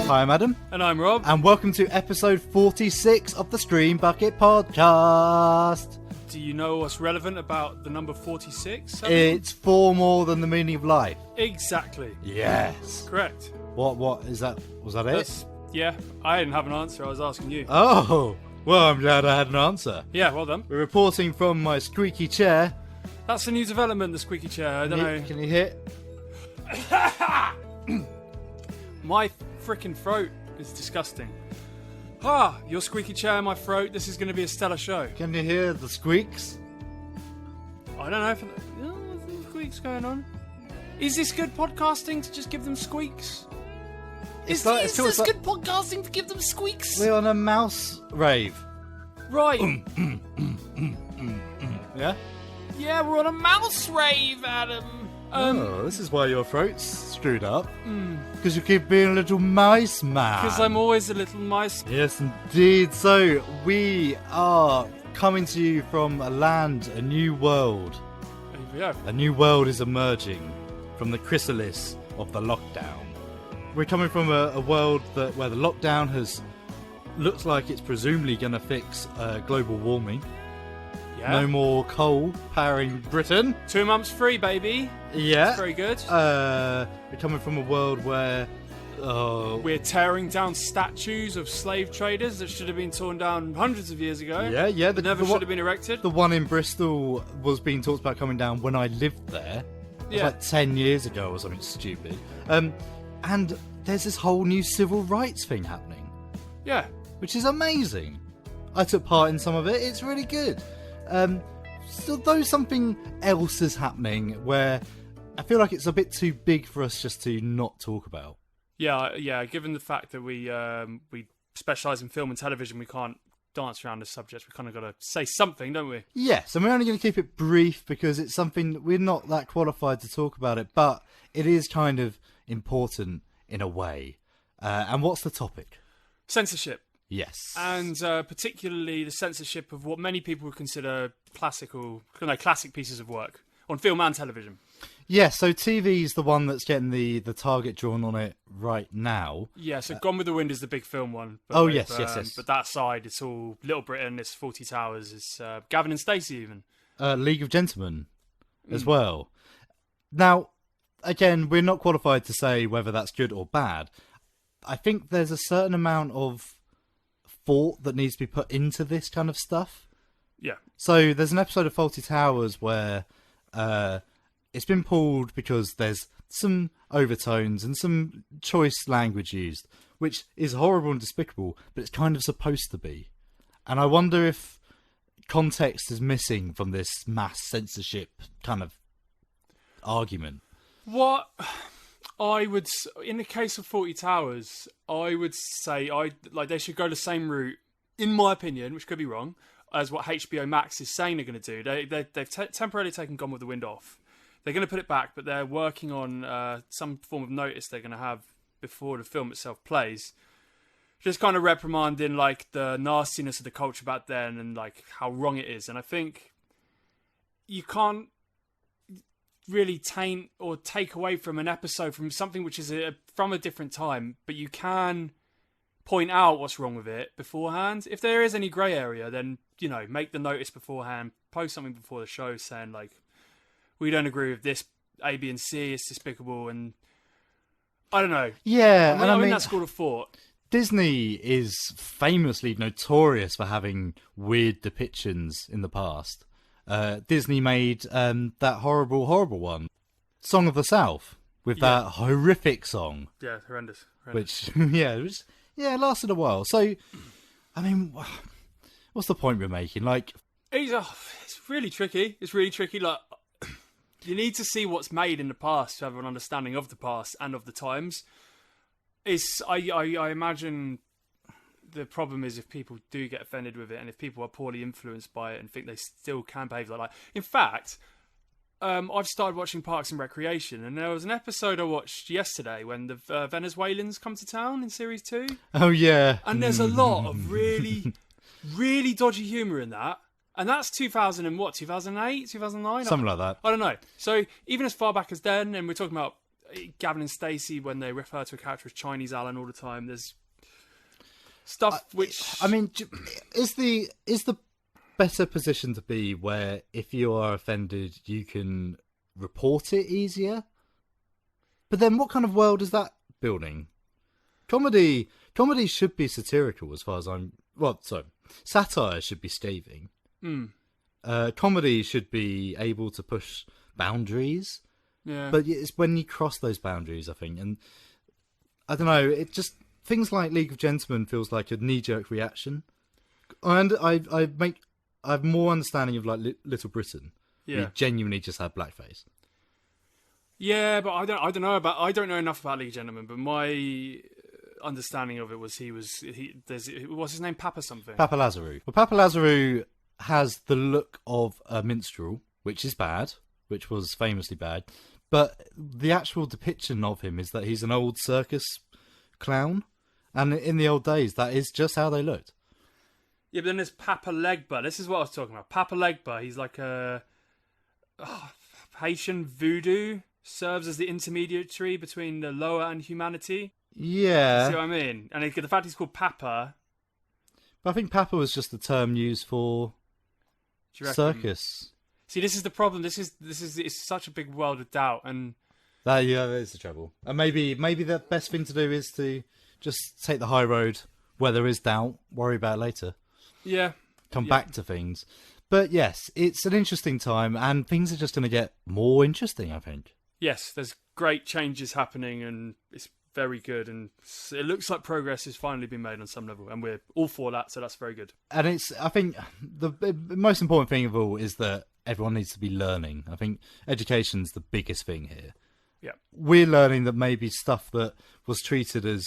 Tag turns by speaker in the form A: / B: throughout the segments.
A: Hi, I'm Adam.
B: And I'm Rob.
A: And welcome to episode 46 of the Stream Bucket Podcast.
B: Do you know what's relevant about the number 46?
A: It's 4 more than the meaning of life.
B: Exactly.
A: Yes.
B: Correct.
A: What is that? Was that it?
B: Yeah, I didn't have an answer. I was asking you.
A: Oh, well, I'm glad I had an answer.
B: Yeah, well done.
A: We're reporting from my squeaky chair.
B: That's a new development, the squeaky chair. I don't know.
A: Can you hear?
B: My freaking throat is disgusting. Your squeaky chair in my throat. This is going to be a stellar show.
A: Can you hear the squeaks?
B: I don't know if there's squeaks going on. Is this good podcasting to just give them squeaks? Is this good podcasting to give them squeaks?
A: We're on a mouse rave.
B: Right.
A: Yeah?
B: Yeah, we're on a mouse rave, Adam.
A: This is why your throat's screwed up. Because you keep being a little mice man.
B: Because I'm always a little mice.
A: Yes, indeed. So, we are coming to you from a land, a new world.
B: Yeah.
A: A new world is emerging from the chrysalis of the lockdown. We're coming from a world where the lockdown looks like it's presumably going to fix global warming.
B: Yeah.
A: No more coal powering Britain.
B: 2 months free, baby.
A: Yeah.
B: That's very good.
A: We're coming from a world where...
B: we're tearing down statues of slave traders that should have been torn down hundreds of years ago.
A: Yeah.
B: That never should have been erected.
A: The one in Bristol was being talked about coming down when I lived there. It was like 10 years ago or something stupid. And there's this whole new civil rights thing happening.
B: Yeah.
A: Which is amazing. I took part in some of it. It's really good. So though something else is happening where I feel like it's a bit too big for us just to not talk about.
B: Yeah. Given the fact that we specialise in film and television, we can't dance around the subject. We kind of got to say something, don't we?
A: Yes, and we're only going to keep it brief because it's something we're not that qualified to talk about it, but it is kind of important in a way. And what's the topic?
B: Censorship.
A: Yes.
B: And particularly the censorship of what many people would consider classic pieces of work on film and television.
A: Yeah, so TV is the one that's getting the target drawn on it right now.
B: Yeah, so Gone with the Wind is the big film one. But
A: yes.
B: But that side, it's all Little Britain, it's 40 Towers, it's Gavin and Stacey even.
A: League of Gentlemen as well. Now, again, we're not qualified to say whether that's good or bad. I think there's a certain amount of thought that needs to be put into this kind of stuff.
B: Yeah.
A: So there's an episode of Fawlty Towers where it's been pulled because there's some overtones and some choice language used, which is horrible and despicable, but it's kind of supposed to be. And I wonder if context is missing from this mass censorship kind of argument.
B: What I would, in the case of 40 Towers, I would say they should go the same route, in my opinion, which could be wrong, as what HBO Max is saying they're going to do. They've temporarily taken Gone with the Wind off. They're going to put it back, but they're working on some form of notice they're going to have before the film itself plays. Just kind of reprimanding like the nastiness of the culture back then and like how wrong it is. And I think you can't really taint or take away from an episode from something which is from a different time, but you can point out what's wrong with it beforehand. If there is any grey area, then, make the notice beforehand, post something before the show saying like, we don't agree with this, A, B, and C, it's despicable, and I don't know.
A: Yeah,
B: I'm in that school of thought.
A: Disney is famously notorious for having weird depictions in the past. Disney made that horrible one, Song of the South, with that horrific song.
B: Yeah, horrendous.
A: Which, lasted a while. So, I mean, what's the point we're making? Like,
B: it's really tricky. It's really tricky. Like, you need to see what's made in the past to have an understanding of the past and of the times. I imagine the problem is if people do get offended with it and if people are poorly influenced by it and think they still can behave like that. In fact, I've started watching Parks and Recreation, and there was an episode I watched yesterday when the Venezuelans come to town in Series 2.
A: Oh, yeah.
B: And there's a lot of really, really dodgy humour in that. And that's 2008, 2009?
A: Something like that.
B: I don't know. So even as far back as then, and we're talking about Gavin and Stacey, when they refer to a character as Chinese Alan all the time, there's stuff which...
A: I mean, is the better position to be where if you are offended, you can report it easier? But then what kind of world is that building? Comedy should be satirical as far as I'm... Well, sorry. Satire should be scathing. Comedy should be able to push boundaries.
B: Yeah.
A: But it's when you cross those boundaries, I think. And I don't know, it just... Things like League of Gentlemen feels like a knee-jerk reaction. And I have more understanding of like Little Britain.
B: Yeah.
A: We genuinely just had blackface.
B: Yeah, but I don't know enough about League of Gentlemen, but my understanding of it was what's his name? Papa something.
A: Papa Lazarou. Well, Papa Lazarou has the look of a minstrel, which is bad, which was famously bad. But the actual depiction of him is that he's an old circus clown. And in the old days, that is just how they looked.
B: Yeah, but then there's Papa Legba. This is what I was talking about. Papa Legba, he's like a Haitian voodoo, serves as the intermediary between the lower and humanity.
A: Yeah.
B: See what I mean? And the fact he's called Papa...
A: But I think Papa was just the term used for circus.
B: See, this is the problem. It's such a big world of doubt, and...
A: That is the trouble. And maybe the best thing to do is to just take the high road where there is doubt, worry about it later.
B: Yeah.
A: Come back to things. But yes, it's an interesting time, and things are just going to get more interesting, I think.
B: Yes, there's great changes happening, and it's very good, and it looks like progress has finally been made on some level, and we're all for that, so that's very good.
A: And I think the most important thing of all is that everyone needs to be learning. I think education's the biggest thing here.
B: Yeah.
A: We're learning that maybe stuff that was treated as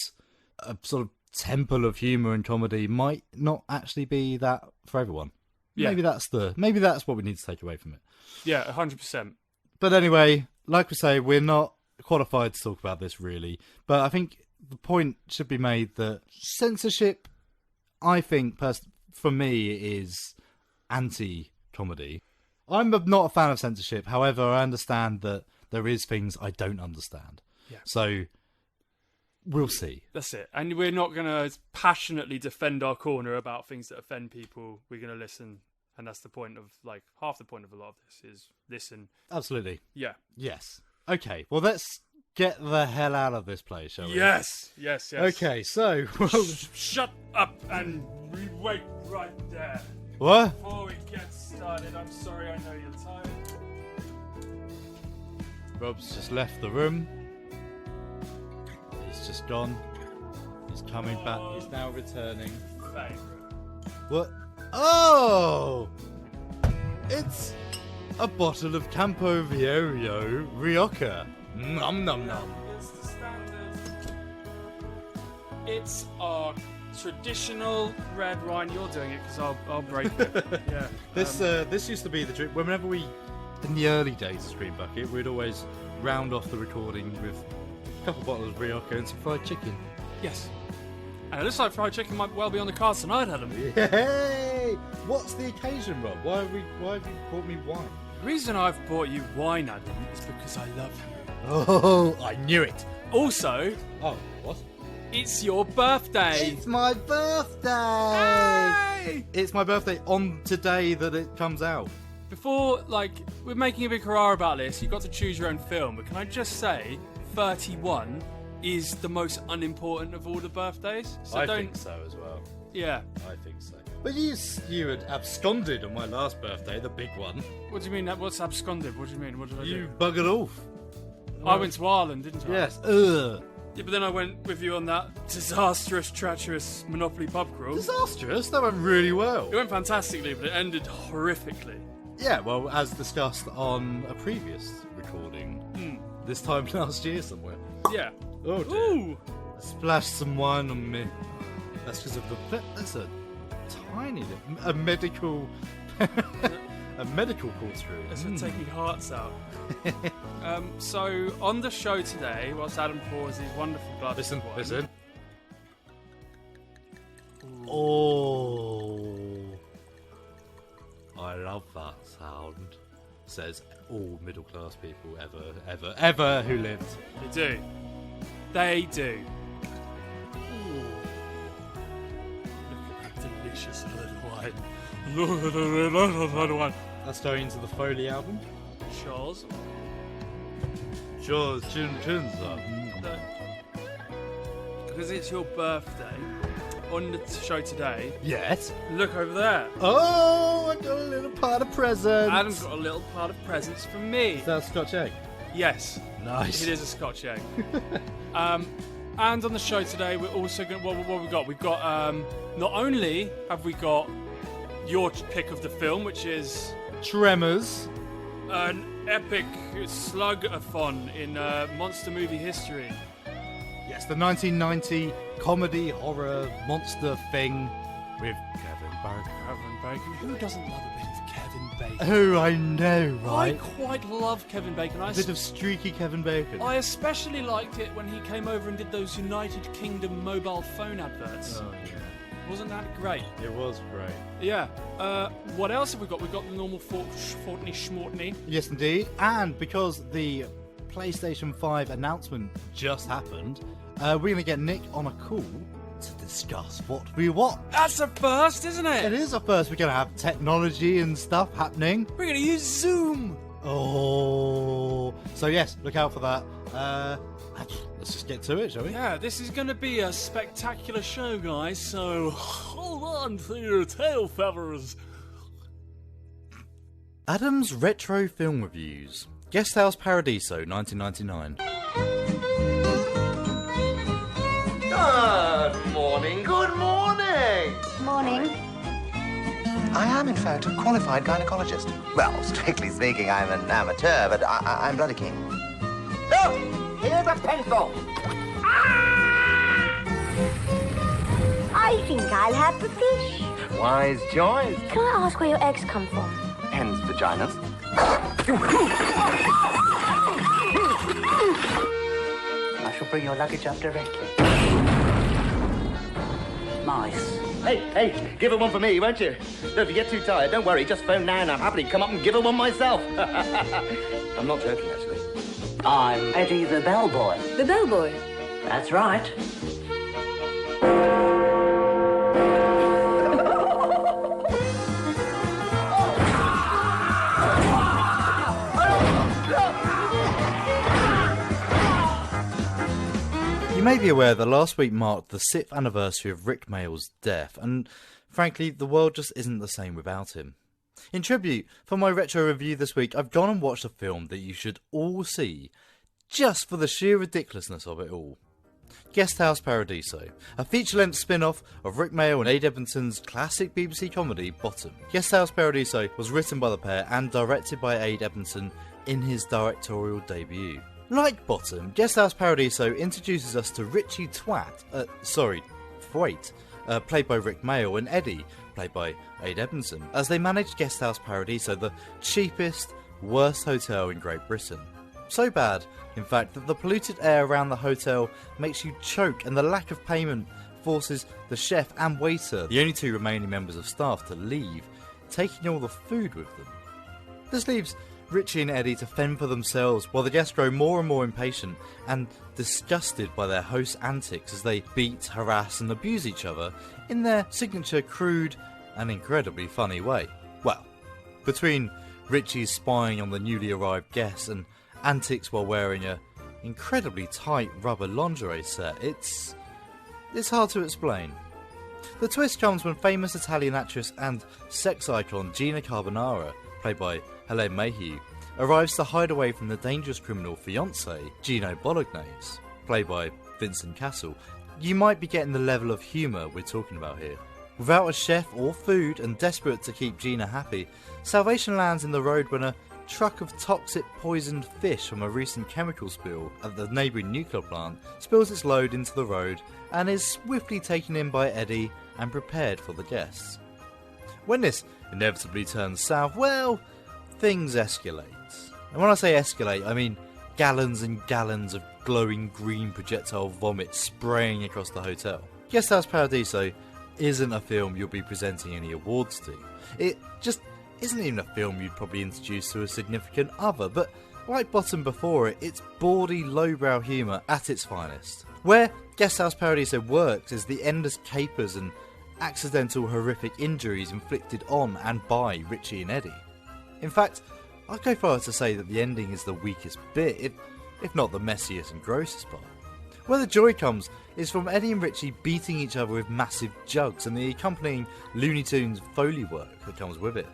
A: a sort of temple of humour and comedy might not actually be that for everyone. Yeah. Maybe that's what we need to take away from it.
B: Yeah, 100%.
A: But anyway, like we say, we're not qualified to talk about this really. But I think the point should be made that censorship, I think, for me, is anti-comedy. I'm not a fan of censorship. However, I understand that there is things I don't understand. Yeah. So we'll see.
B: That's it. And we're not going to passionately defend our corner about things that offend people. We're going to listen. And that's the point of, like, half the point of a lot of this is listen.
A: Absolutely.
B: Yeah.
A: Yes. Okay. Well, let's get the hell out of this place, shall we?
B: Yes.
A: Okay, so...
B: Shut up and wait right there.
A: What?
B: Before we get started, I'm sorry, I know you're tired.
A: Rob's just left the room. He's just gone. He's coming back. He's now returning.
B: Favorite.
A: What? Oh! It's a bottle of Campo Viejo Rioja. Nom nom nom.
B: It's the standard. It's our traditional red wine. You're doing it because I'll break it. Yeah.
A: This used to be the drink. Whenever we, in the early days of Screen Bucket, we'd always round off the recording with a couple bottles of Rioja and some fried chicken.
B: Yes. And it looks like fried chicken might well be on the cards tonight, Adam.
A: Yay! What's the occasion, Rob? Why have you brought me wine?
B: The reason I've bought you wine, Adam, is because I love you.
A: Oh, I knew it.
B: Also...
A: Oh, what?
B: It's your birthday!
A: It's my birthday!
B: Hey!
A: It's my birthday on today that it comes out.
B: Before, we're making a big hurrah about this, you've got to choose your own film, but can I just say, 31 is the most unimportant of all the birthdays. So
A: I think so as well.
B: Yeah.
A: I think so. But you had absconded on my last birthday, the big one.
B: What do you mean? What's absconded? What do you mean? What did I do?
A: You buggered off.
B: I went to Ireland, didn't I?
A: Yes. Ugh.
B: Yeah, but then I went with you on that disastrous, treacherous Monopoly pub crawl.
A: Disastrous? That went really well.
B: It went fantastically, but it ended horrifically.
A: Yeah, well, as discussed on a previous recording, this time last year somewhere.
B: Yeah.
A: Oh dear.
B: Ooh!
A: I splashed some wine on me. That's because of that's a tiny a medical a medical corkscrew.
B: That's for taking hearts out. So on the show today, whilst Adam pours his wonderful glass of wine.
A: Listen. Oh, I love that sound. Says all middle class people ever who lived.
B: They do. They do. Ooh. Look at that delicious little wine. Look at the little wine.
A: That's going into the Foley album.
B: Charles.
A: Charles
B: Because it's your birthday, on the show today,
A: Yes.
B: look over there.
A: Oh, I got a little part of presents.
B: Adam's got a little part of presents for me.
A: Is that a Scotch egg?
B: Yes.
A: Nice.
B: It is a Scotch egg. And on the show today, we're also going to... What we've got? We've got... not only have we got your pick of the film, which is...
A: Tremors.
B: An epic slug-a-thon in monster movie history.
A: Yes, the 1990 comedy horror monster thing with Kevin Bacon.
B: Kevin Bacon. Who doesn't love a bit of Kevin Bacon?
A: Oh, I know, right?
B: I quite love Kevin Bacon.
A: A bit of streaky Kevin Bacon.
B: I especially liked it when he came over and did those United Kingdom mobile phone adverts.
A: Oh, yeah.
B: Wasn't that great?
A: It was great.
B: Yeah. What else have we got? We've got the normal Fortney Schmortney.
A: Yes, indeed. And because the PlayStation 5 announcement just happened, we're going to get Nick on a call to discuss what we want.
B: That's a first, isn't it?
A: It is a first. We're going to have technology and stuff happening.
B: We're going to use Zoom.
A: Oh. So, yes, look out for that. Let's just get to it, shall we?
B: Yeah, this is going to be a spectacular show, guys, so hold on to your tail feathers.
A: Adam's Retro Film Reviews. Guest House Paradiso, 1999.
C: Good morning, good morning.
D: Morning.
C: I am, in fact, a qualified gynecologist. Well, strictly speaking, I'm an amateur, but I'm bloody keen. Oh, here's a pencil.
D: I think I'll have the fish.
C: Wise choice.
D: Can I ask where your eggs come from?
C: Hens vaginas. I shall bring your luggage up directly. Nice. Hey, give her one for me, won't you? No, if you get too tired, don't worry, just phone now and I'll happily come up and give her one myself. I'm not joking, actually. I'm Eddie the bellboy.
D: The bellboy.
C: That's right.
A: You may be aware that last week marked the 6th anniversary of Rick Mayall's death, and frankly, the world just isn't the same without him. In tribute, for my retro review this week, I've gone and watched a film that you should all see, just for the sheer ridiculousness of it all. Guest House Paradiso, a feature-length spin-off of Rick Mayall and Ade Edmonson's classic BBC comedy Bottom. Guest House Paradiso was written by the pair and directed by Ade Edmondson in his directorial debut. Like Bottom, Guest House Paradiso introduces us to Richie Thwaite, played by Rick Mayall, and Eddie, played by Ade Edmondson, as they manage Guest House Paradiso, the cheapest, worst hotel in Great Britain. So bad, in fact, that the polluted air around the hotel makes you choke, and the lack of payment forces the chef and waiter, the only two remaining members of staff, to leave, taking all the food with them. This leaves Richie and Eddie to fend for themselves, while the guests grow more and more impatient and disgusted by their host's antics as they beat, harass and abuse each other in their signature crude and incredibly funny way. Well, between Richie's spying on the newly arrived guests and antics while wearing a incredibly tight rubber lingerie set, it's hard to explain. The twist comes when famous Italian actress and sex icon Gina Carbonara, played by Helene Mayhew, arrives to hide away from the dangerous criminal fiancé, Gino Bolognese, played by Vincent Cassel. You might be getting the level of humour we're talking about here. Without a chef or food and desperate to keep Gina happy, salvation lands in the road when a truck of toxic poisoned fish from a recent chemical spill at the neighbouring nuclear plant spills its load into the road and is swiftly taken in by Eddie and prepared for the guests. When this inevitably turns south, well, things escalate. And when I say escalate, I mean gallons and gallons of glowing green projectile vomit spraying across the hotel. Guest House Paradiso isn't a film you'll be presenting any awards to. It just isn't even a film you'd probably introduce to a significant other, but Like Bottom before it, it's bawdy, lowbrow humour at its finest. Where Guest House Paradiso works is the endless capers and accidental horrific injuries inflicted on and by Richie and Eddie. In fact, I'd go far to say that the ending is the weakest bit, if not the messiest and grossest part. Where the joy comes is from Eddie and Richie beating each other with massive jugs and the accompanying Looney Tunes Foley work that comes with it.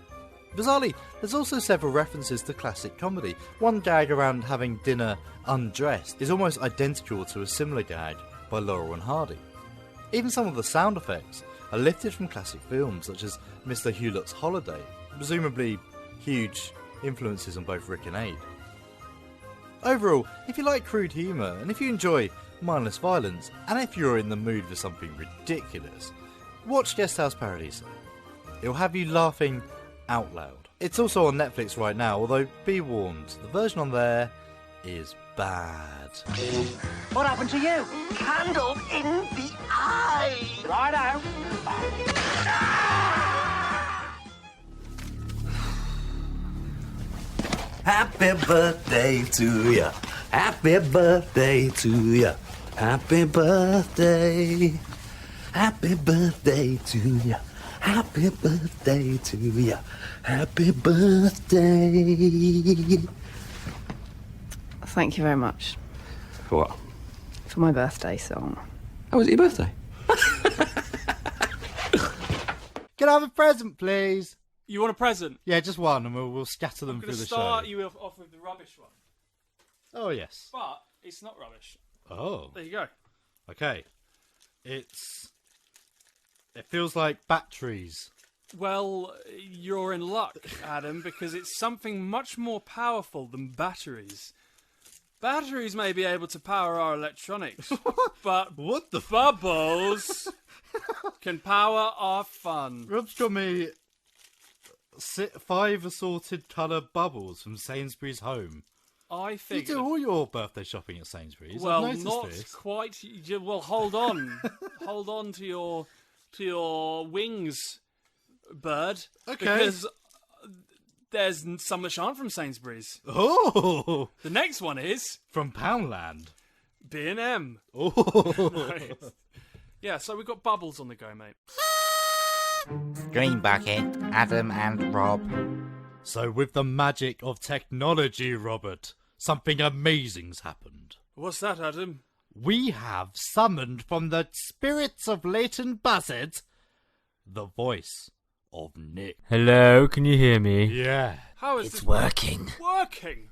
A: Bizarrely, there's also several references to classic comedy. One gag around having dinner undressed is almost identical to a similar gag by Laurel and Hardy. Even some of the sound effects are lifted from classic films such as Mr. Hewlett's Holiday, presumably huge influences on both Rick and Abe. Overall, if you like crude humour, and if you enjoy mindless violence, and if you're in the mood for something ridiculous, watch Guest House Paradiso. It'll have you laughing out loud. It's also on Netflix right now, although be warned, the version on there is bad.
C: What happened to you? Candle in the eye. Righto.
E: Happy birthday to ya. Happy birthday to ya. Happy birthday. Happy birthday to ya. Happy birthday to ya. Happy birthday.
F: Thank you very much
E: What?
F: for my birthday song.
E: Oh, was it your birthday?
A: Can I have a present, please?
B: You want a present?
A: Yeah, just one, and we'll scatter them
B: I'm
A: through
B: going to
A: the
B: start
A: show.
B: you off with the rubbish one.
A: Oh, yes.
B: But it's not rubbish.
A: Oh,
B: There you go.
A: okay. It feels like batteries.
B: Well, you're in luck, Adam, because it's something much more powerful than batteries. Batteries may be able to power our electronics, but
A: What the
B: bubbles can power our fun.
A: Rob's got me 5 assorted colour bubbles from Sainsbury's Home.
B: I
A: You
B: figured.
A: do all your birthday shopping at Sainsbury's.
B: Well,
A: I've noticed
B: not
A: this.
B: quite. Well, hold on, hold on to your wings, bird.
A: Okay.
B: Because there's some which aren't from Sainsbury's.
A: Oh,
B: The next one is
A: from Poundland.
B: B&M.
A: Oh,
B: Yeah, so we've got bubbles on the go, mate.
G: Green Bucket, Adam and Rob.
A: so with the magic of technology, Robert, something amazing's happened.
B: What's that, Adam?
A: We have summoned from the spirits of Leighton Bassett the voice of Nick.
H: Hello, can you hear me?
A: Yeah.
B: How is
G: It's
B: this
G: working.
B: working?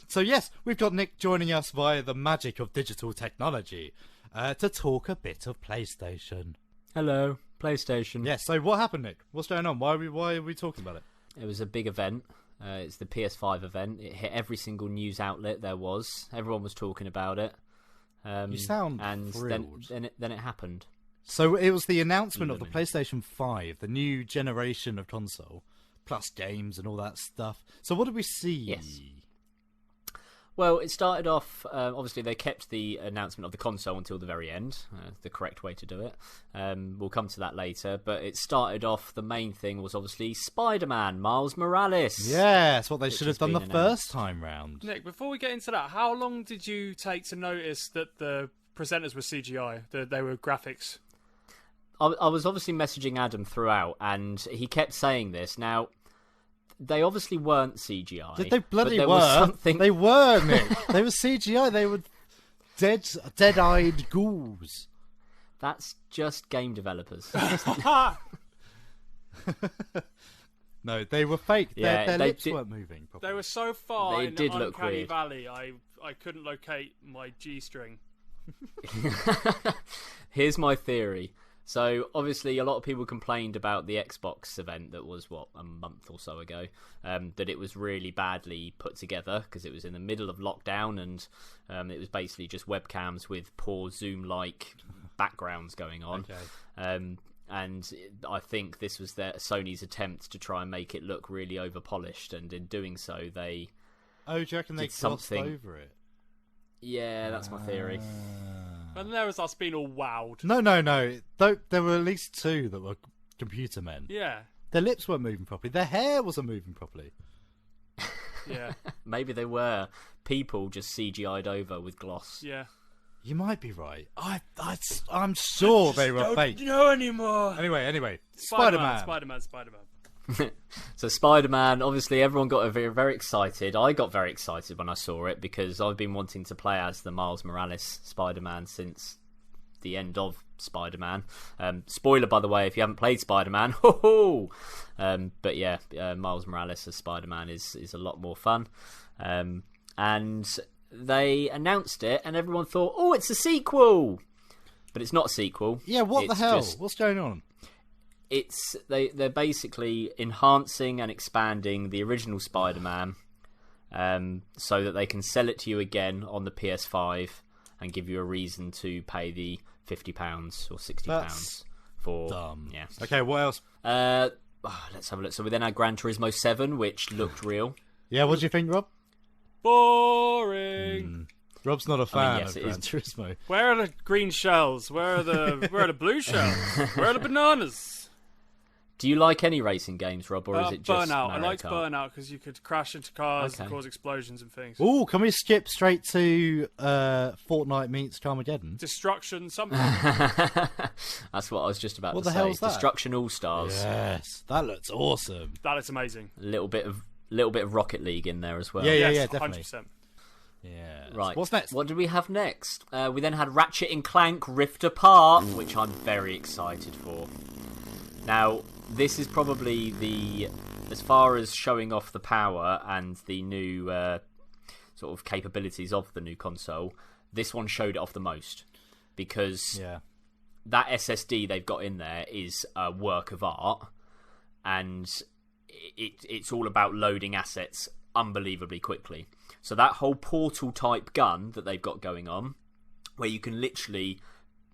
A: So yes, we've got Nick joining us via the magic of digital technology to talk a bit of PlayStation.
H: Hello, PlayStation.
A: Yes, so what happened, Nick? What's going on? Why are we talking about it?
H: It was a big event. It's the PS5 event. It hit every single news outlet there was. Everyone was talking about it.
A: You sound
H: and
A: thrilled.
H: then it happened.
A: So it was the announcement of the PlayStation 5, the new generation of console, plus games and all that stuff. So what did we see?
H: Yes. Well, it started off, obviously they kept the announcement of the console until the very end, the correct way to do it. We'll come to that later, but it started off, the main thing was obviously Spider-Man, Miles Morales.
A: Yeah, that's what they
H: Which
A: should have
H: has
A: done the
H: been
A: first time round.
B: Nick, before we get into that, how long did you take to notice that the presenters were CGI, that they were graphics?
H: I was obviously messaging Adam throughout, and he kept saying this. Now, they obviously weren't CGI.
A: Did they bloody
H: but there
A: were?
H: was something...
A: They were, Nick. They were CGI. They were dead-eyed ghouls.
H: That's just game developers.
A: No, they were fake.
H: Yeah,
A: their
H: they
A: lips
H: did-
A: weren't moving properly.
B: They were so far
H: They
B: in
H: did look
B: Uncanny
H: weird.
B: Valley, I couldn't locate my G-string.
H: Here's my theory. So, obviously, a lot of people complained about the Xbox event that was, a month or so ago, that it was really badly put together because it was in the middle of lockdown and it was basically just webcams with poor Zoom-like backgrounds going on.
A: Okay.
H: And I think this was Sony's attempt to try and make it look really over-polished, and in doing so, they...
A: Oh, do you reckon they
H: did
A: glossed
H: something-
A: over it?
H: Yeah, that's my theory.
B: And there was us being all wowed.
A: No. There were at least 2 that were computer men.
B: Yeah.
A: Their lips weren't moving properly. Their hair wasn't moving properly.
B: Yeah.
H: Maybe they were people just CGI'd over with gloss.
B: Yeah.
A: You might be right. I'm sure they were fake.
B: Don't know anymore.
A: Anyway, Spider-Man.
B: Spider-Man.
H: So Spider-Man, obviously everyone got very, very excited. I got very excited when I saw it because I've been wanting to play as the Miles Morales Spider-Man since the end of Spider-Man. Spoiler, by the way, if you haven't played Spider-Man. But yeah, Miles Morales as Spider-Man is a lot more fun. And they announced it and everyone thought, oh, it's a sequel. But it's not a sequel.
A: Yeah, what the hell? What's going on?
H: They're basically enhancing and expanding the original Spider-Man so that they can sell it to you again on the PS5 and give you a reason to pay the £50 or £60 for.
A: Dumb.
H: Yeah.
A: Okay, what else?
H: Let's have a look. So we then had Gran Turismo 7, which looked real.
A: Yeah, what do you think, Rob?
B: Boring.
A: Rob's not a fan
H: yes,
A: of
H: it
A: Gran
H: is.
A: Turismo.
B: Where are the green shells? Where are the blue shells? Where are the bananas?
H: Do you like any racing games, Rob, or is it just
B: Burnout? I
H: Mario
B: liked
H: Kart?
B: Burnout because you could crash into cars
H: Okay.
B: and cause explosions and things.
A: Ooh, can we skip straight to Fortnite meets Carmageddon?
B: Destruction, something.
H: That's what I was just about
A: What
H: to
A: the
H: say.
A: hell's that?
H: Destruction All Stars.
A: Yes, that looks awesome.
B: That is amazing.
H: A little bit of Rocket League in there as well.
A: Yeah,
B: Yes,
A: definitely.
B: 100%.
A: Yeah.
H: Right.
A: What's next?
H: What did we have next? We then had Ratchet and Clank Rift Apart, which I'm very excited for. Now, this is probably as far as showing off the power and the new sort of capabilities of the new console, this one showed it off the most. Because that SSD they've got in there is a work of art, and it's all about loading assets unbelievably quickly. So that whole portal type gun that they've got going on, where you can literally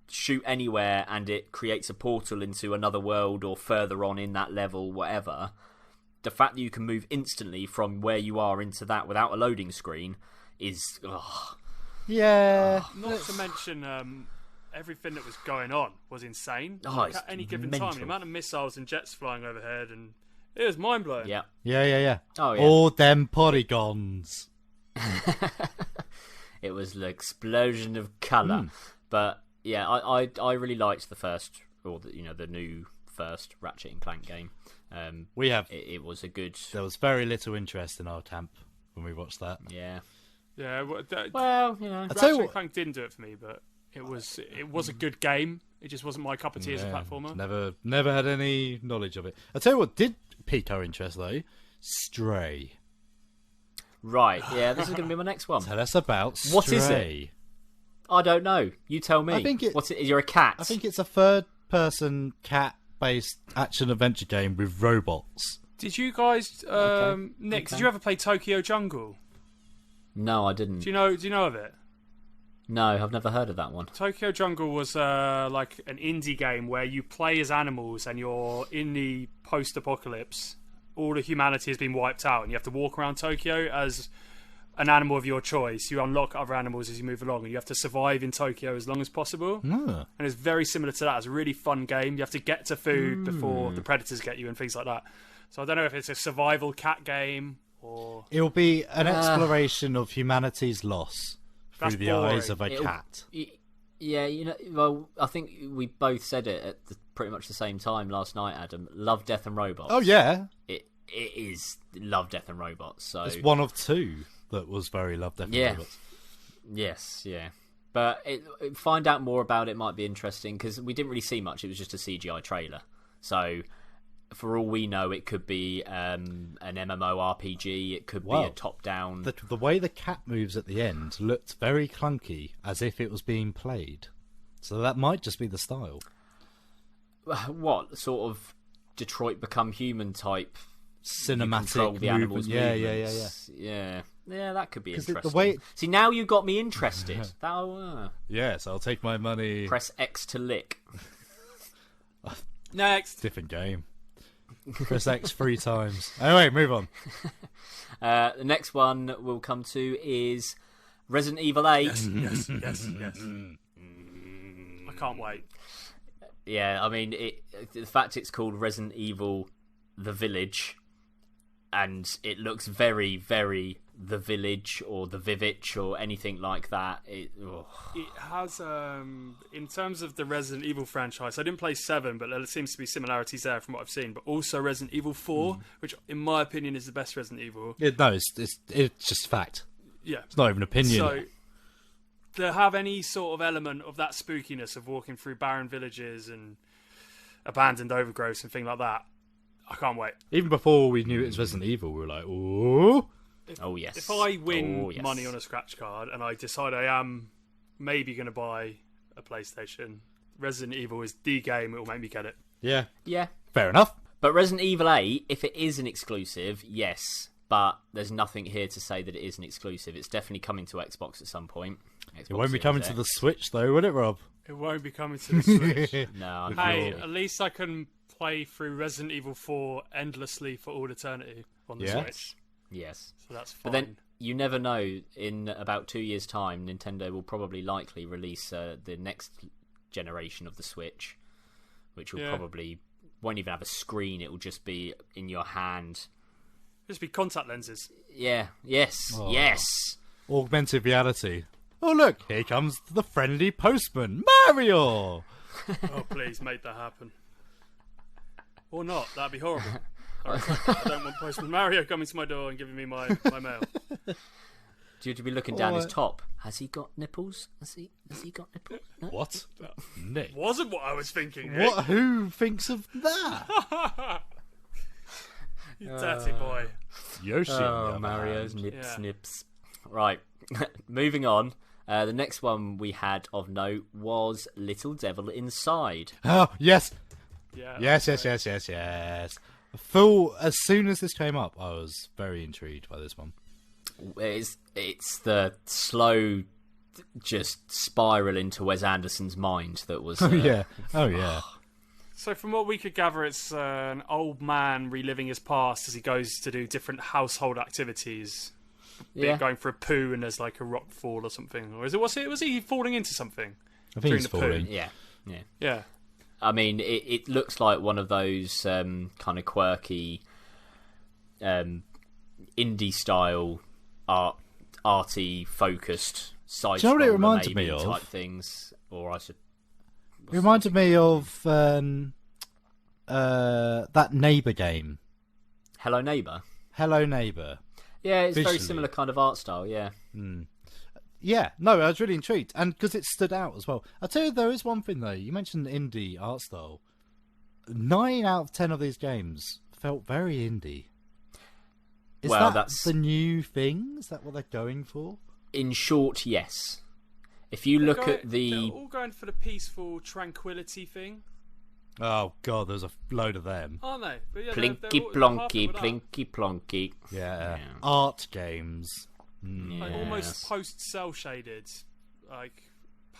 H: shoot anywhere and it creates a portal into another world or further on in that level, whatever, the fact that you can move instantly from where you are into that without a loading screen is...
A: Yeah.
B: Not to mention everything that was going on was insane.
H: Oh,
B: At any given time, the amount of missiles and jets flying overhead, and it was mind-blowing.
H: Yeah.
A: Yeah.
H: Oh, yeah.
A: All them polygons.
H: It was the explosion of colour. But yeah, I really liked the first, or the new first Ratchet and Clank game. It was a good.
A: There was very little interest in our camp when we watched that.
H: Yeah.
B: Yeah.
H: Well,
B: Ratchet and Clank didn't do it for me, but it was a good game. It just wasn't my cup of tea as a platformer.
A: Never had any knowledge of it. I tell you what did pique our interest though. Stray.
H: Right, yeah, this is going to be my next one.
A: Tell us about Stray.
H: What is it? I don't know. You tell me.
A: I think
H: What's it? You're a cat.
A: I think it's a third-person cat-based action-adventure game with robots.
B: Did you guys, Nick? Did you ever play Tokyo Jungle?
H: No, I didn't.
B: Do you know of it?
H: No, I've never heard of that one.
B: Tokyo Jungle was like an indie game where you play as animals and you're in the post-apocalypse. All of humanity has been wiped out, and you have to walk around Tokyo as an animal of your choice. You unlock other animals as you move along, and you have to survive in Tokyo as long as possible. And it's very similar to that. It's a really fun game. You have to get to food before the predators get you and things like that. So I don't know if it's a survival cat game or...
A: It'll be an exploration of humanity's loss through the eyes of a cat.
H: Yeah, well, I think we both said it at pretty much the same time last night, Adam. Love, Death and Robots.
A: Oh, yeah.
H: It is Love, Death and Robots. So
A: it's one of two that was very Love, Death and Robots.
H: Yes, yeah. But find out more about it might be interesting, because we didn't really see much. It was just a CGI trailer. So for all we know, it could be an MMORPG. It could be a top-down...
A: The way the cat moves at the end looked very clunky, as if it was being played. So that might just be the style.
H: What? Sort of Detroit Become Human type...
A: Cinematic
H: control the animals'
A: yeah,
H: movements. Yeah, that could be interesting.
A: The way
H: See, now you got me interested.
A: Yes, I'll take my money.
H: Press X to lick.
B: Next.
A: Different game. Press X 3 times. Anyway, move on.
H: The next one we'll come to is Resident Evil 8.
B: Yes. I can't wait.
H: Yeah, I mean, the fact it's called Resident Evil The Village and it looks very, very The Village or The Vivitch or anything like that. It
B: has, in terms of the Resident Evil franchise, I didn't play 7, but there seems to be similarities there from what I've seen. But also Resident Evil 4, which, in my opinion, is the best Resident Evil.
A: It's just fact.
B: Yeah,
A: it's not even opinion.
B: So, to have any sort of element of that spookiness of walking through barren villages and abandoned overgrowths and things like that, I can't wait.
A: Even before we knew it was Resident Evil, we were like, ooh.
B: If I win money on a scratch card and I decide I am maybe going to buy a PlayStation, Resident Evil is the game that will make me get it.
A: Yeah.
H: Yeah.
A: Fair enough.
H: But Resident Evil 8, if it is an exclusive, yes. But there's nothing here to say that it is an exclusive. It's definitely coming to Xbox at some point. Xbox
A: it won't be coming
H: Series
A: to the
H: X.
A: Switch, though, will it, Rob?
B: It won't be coming to the Switch.
H: No.
B: Hey, at least I can play through Resident Evil 4 endlessly for all eternity on the Switch.
H: Yes.
B: So that's fine.
H: But then you never know. In about 2 years' time, Nintendo will probably likely release the next generation of the Switch, which will probably won't even have a screen. It will just be in your hand.
B: Just be contact lenses.
H: Yeah. Yes.
A: Oh.
H: Yes.
A: Augmented reality. Oh, look, here comes the friendly postman, Mario!
B: Oh, please, make that happen. Or not, that'd be horrible. I don't want Postman Mario coming to my door and giving me my mail.
H: Do you have to be looking down his top? Has he got nipples? Has he got nipples? No?
A: What? Nick.
B: Wasn't what I was thinking, Nick.
A: What? Who thinks of that?
B: You dirty boy.
A: Yoshi.
H: Oh, Mario's nips. Right, moving on. The next one we had of note was Little Devil Inside.
A: Oh, yes.
B: Yeah.
A: Yes. As soon as this came up, I was very intrigued by this one.
H: It's the slow, just spiral into Wes Anderson's mind that was.
A: Oh yeah.
B: So from what we could gather, it's an old man reliving his past as he goes to do different household activities.
H: Yeah.
B: Going for a poo and there's like a rock fall or something. Or was he falling into something?
A: I think he's falling.
B: Poo?
H: Yeah. I mean, it looks like one of those kind of quirky, indie style, arty focused side.
A: Do you know what it reminded me of?
H: Type things, or I should.
A: It reminded me of that Neighbour game.
H: Hello Neighbour.
A: Hello Neighbour.
H: Yeah, it's
A: Visually.
H: very similar kind of art style. Yeah.
A: Yeah, no, I was really intrigued, and because it stood out as well. I'll tell you, there is one thing though. You mentioned indie art style. 9 out of 10 of these games felt very indie. Is that's the new thing? Is that what they're going for?
H: In short, yes. If you look at the...
B: They're all going for the peaceful tranquility thing.
A: Oh, God, there's a load of them.
B: Aren't they? But yeah,
H: Plinky
B: they're
H: plonky, plinky plonky.
A: Yeah. Art games.
B: Like almost post-cell shaded, like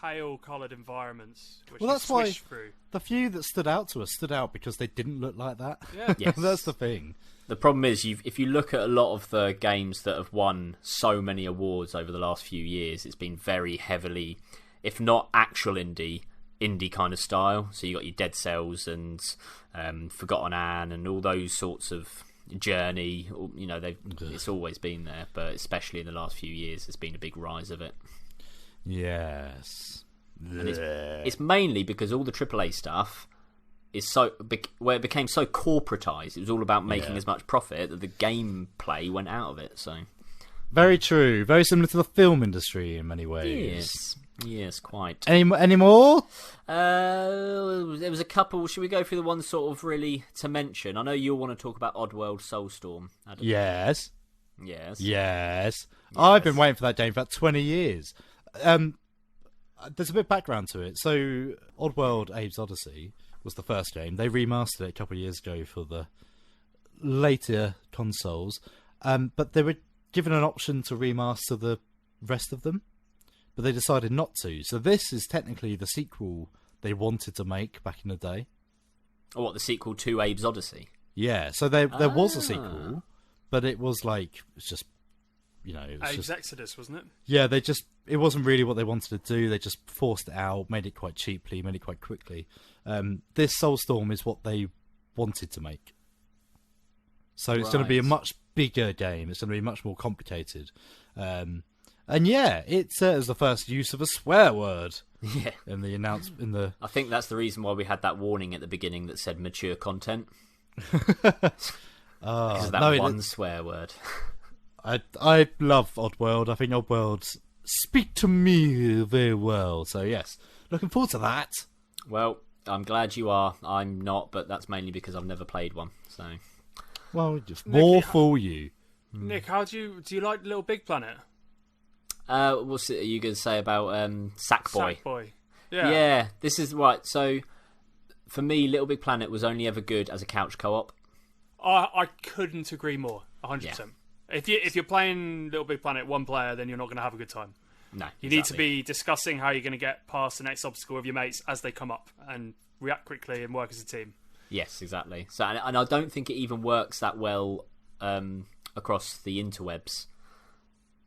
B: pale coloured environments. Which
A: Well, that's why
B: through.
A: the few that stood out to us stood out because they didn't look like that.
B: Yeah.
H: Yes.
A: That's the thing.
H: The problem is, if you look at a lot of the games that have won so many awards over the last few years, it's been very heavily, if not actual indie kind of style. So you got your Dead Cells and Forgotten Anne and all those sorts of Journey. You know, it's always been there, but especially in the last few years, there's been a big rise of it.
A: Yes.
H: And it's mainly because all the AAA stuff is where it became so corporatized. It was all about making as much profit that the gameplay went out of it. So
A: very true. Very similar to the film industry in many ways.
H: Yes, quite.
A: Any more?
H: There was a couple. Should we go through the ones sort of really to mention? I know you'll want to talk about Oddworld Soulstorm, Adam.
A: Yes.
H: Yes.
A: I've been waiting for that game for about 20 years. There's a bit of background to it. So, Oddworld Abe's Odyssey was the first game. They remastered it a couple of years ago for the later consoles. But they were given an option to remaster the rest of them. But they decided not to. So this is technically the sequel they wanted to make back in the day.
H: Oh, what, the sequel to Abe's Odyssey?
A: Yeah, so there was a sequel, but it was like, it's just, you know... It was
B: Abe's
A: just,
B: Exodus, wasn't it?
A: Yeah, it wasn't really what they wanted to do. They just forced it out, made it quite cheaply, made it quite quickly. This Soulstorm is what they wanted to make. So it's going to be a
H: Right.
A: much bigger game. It's going to be much more complicated. And yeah, it says the first use of a swear word
H: Yeah.
A: in the announcement. In the
H: I think that's the reason why we had that warning at the beginning that said mature content. Because of that one swear word.
A: I love Oddworld. I think Oddworld speak to me very well. So yes, looking forward to that.
H: Well, I'm glad you are. I'm not, but that's mainly because I've never played one. So,
A: Well, just more for you.
B: Nick, how do you like Little Big Planet?
H: what's it, are you going to say about Sackboy?
B: Sackboy.
H: Yeah, this is right. So, for me, Little Big Planet was only ever good as a couch co-op.
B: I couldn't agree more. 100%.
H: Yeah.
B: If you're playing Little Big Planet one player, then you're not going to have a good time.
H: No,
B: You need to be discussing how you're going to get past the next obstacle with your mates as they come up and react quickly and work as a team.
H: Yes, exactly. So, and I don't think it even works that well across the interwebs.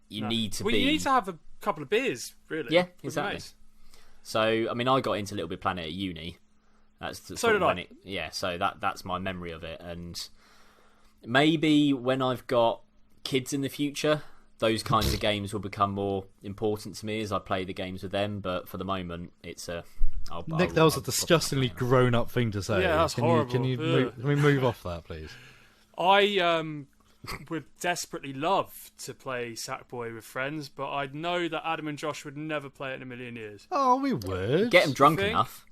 H: You need to be.
B: You need to have a couple of beers, really.
H: Yeah,
B: with your
H: exactly.
B: mates.
H: So, I mean, I got into Little Big Planet at uni. That's the
B: So
H: sort of
B: did
H: when
B: I.
H: yeah. So that's my memory of it, and maybe when I've got kids in the future, those kinds of games will become more important to me as I play the games with them. But for the moment, it's a.
A: Nick, that was a disgustingly grown-up thing to say.
B: Yeah, that's horrible.
A: Can we move off that, please?
B: I would desperately love to play Sackboy with friends, but I know that Adam and Josh would never play it in a million years.
A: Oh, we would.
H: Get them drunk
B: think?
H: enough.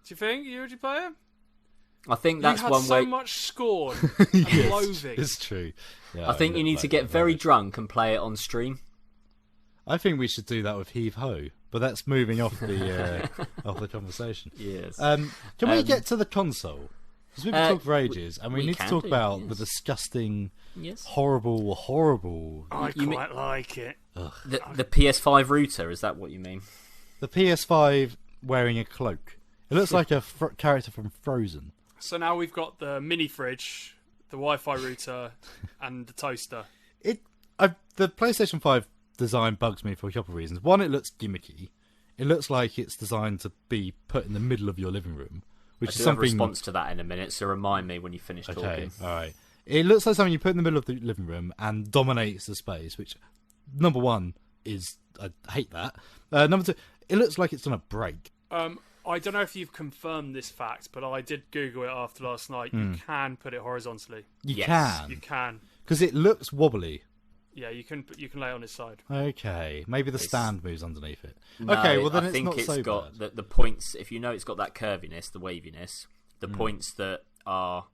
B: Do you think you would play it?
H: I think that's
B: you had
H: one
B: so
H: way.
B: much scorn and loathing.
A: It's true. Yeah,
H: I think you need to get very drunk and play it on stream.
A: I think we should do that with Heave Ho, but that's moving off the off the conversation.
H: Yes.
A: Can we get to the console? Because we've been talking for ages, and we need to
H: can
A: talk
H: do,
A: about
H: yes.
A: the disgusting,
H: Yes.
A: horrible.
B: I
H: You
B: quite like it.
H: The PS5 router, is that what you mean?
A: The PS5 wearing a cloak. It looks like a character from Frozen.
B: So now we've got the mini fridge, the Wi-Fi router, and the toaster.
A: The PlayStation 5 design bugs me for a couple of reasons. One, it looks gimmicky. It looks like it's designed to be put in the middle of your living room, which
H: I
A: is
H: do have a
A: something.
H: response to that in a minute, so remind me when you finish
A: Okay,
H: talking.
A: all right. It looks like something you put in the middle of the living room and dominates the space, which, number one, is... I hate that. Number two, it looks like it's on a break.
B: I don't know if you've confirmed this fact, but I did Google it after last night. You can put it horizontally.
A: You
H: Yes.
A: can.
B: You can.
A: Because it looks wobbly.
B: Yeah, you can lay it on its side.
A: Okay, maybe the stand moves underneath it.
H: No,
A: Okay, well then
H: I
A: it's
H: think
A: not
H: it's
A: so
H: got
A: bad.
H: the points. If you know it's got that curviness, the waviness, the points that are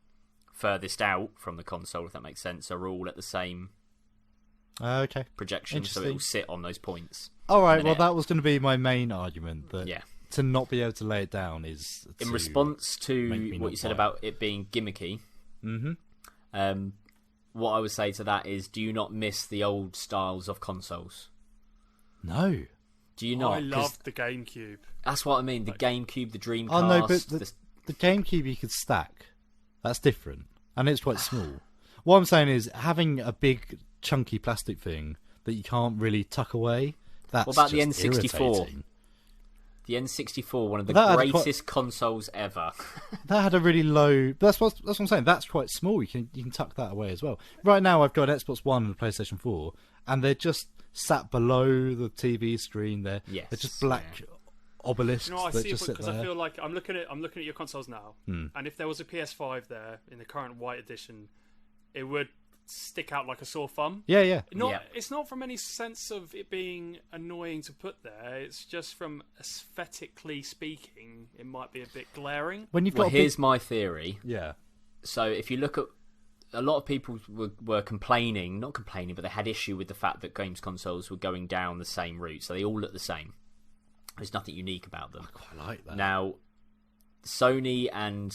H: furthest out from the console, if that makes sense, are all at the same
A: Okay.
H: projection, so it
A: Interesting.
H: will sit on those points.
A: All right,
H: And
A: well
H: it-
A: that was going to be my main argument, that
H: Yeah.
A: to not be able to lay it down is...
H: In
A: to
H: response to
A: make me
H: what
A: not
H: you said
A: buy it.
H: about it being gimmicky, what I would say to that is, do you not miss the old styles of consoles?
A: No.
H: Do you not?
B: I
H: 'Cause
B: loved the GameCube.
H: that's what I mean. The GameCube, the Dreamcast.
A: Oh no, but
H: the-
A: the GameCube you could stack. That's different, and it's quite small. What I'm saying is having a big chunky plastic thing that you can't really tuck away. That's
H: What about the
A: just
H: N64?
A: irritating.
H: The N64, one of the
A: That had
H: greatest consoles ever.
A: That had a really low. That's what I'm saying. That's quite small. You can tuck that away as well. Right now, I've got an Xbox One and a PlayStation 4, and they're just sat below the TV screen. They're just black obelisks
B: You know what, I
A: that
B: see
A: just
B: it
A: sit
B: because
A: there.
B: I feel like I'm looking at your consoles now, and if there was a PS5 there in the current white edition, it would stick out like a sore thumb.
A: Yeah.
B: It's not from any sense of it being annoying to put there. It's just from aesthetically speaking, it might be a bit glaring.
A: When you've
H: Well,
A: got a
H: here's
A: big...
H: my theory.
A: Yeah.
H: So if you look at, a lot of people were complaining, not complaining, but they had issue with the fact that games consoles were going down the same route. So they all look the same. There's nothing unique about them.
A: I quite like that.
H: Now, Sony and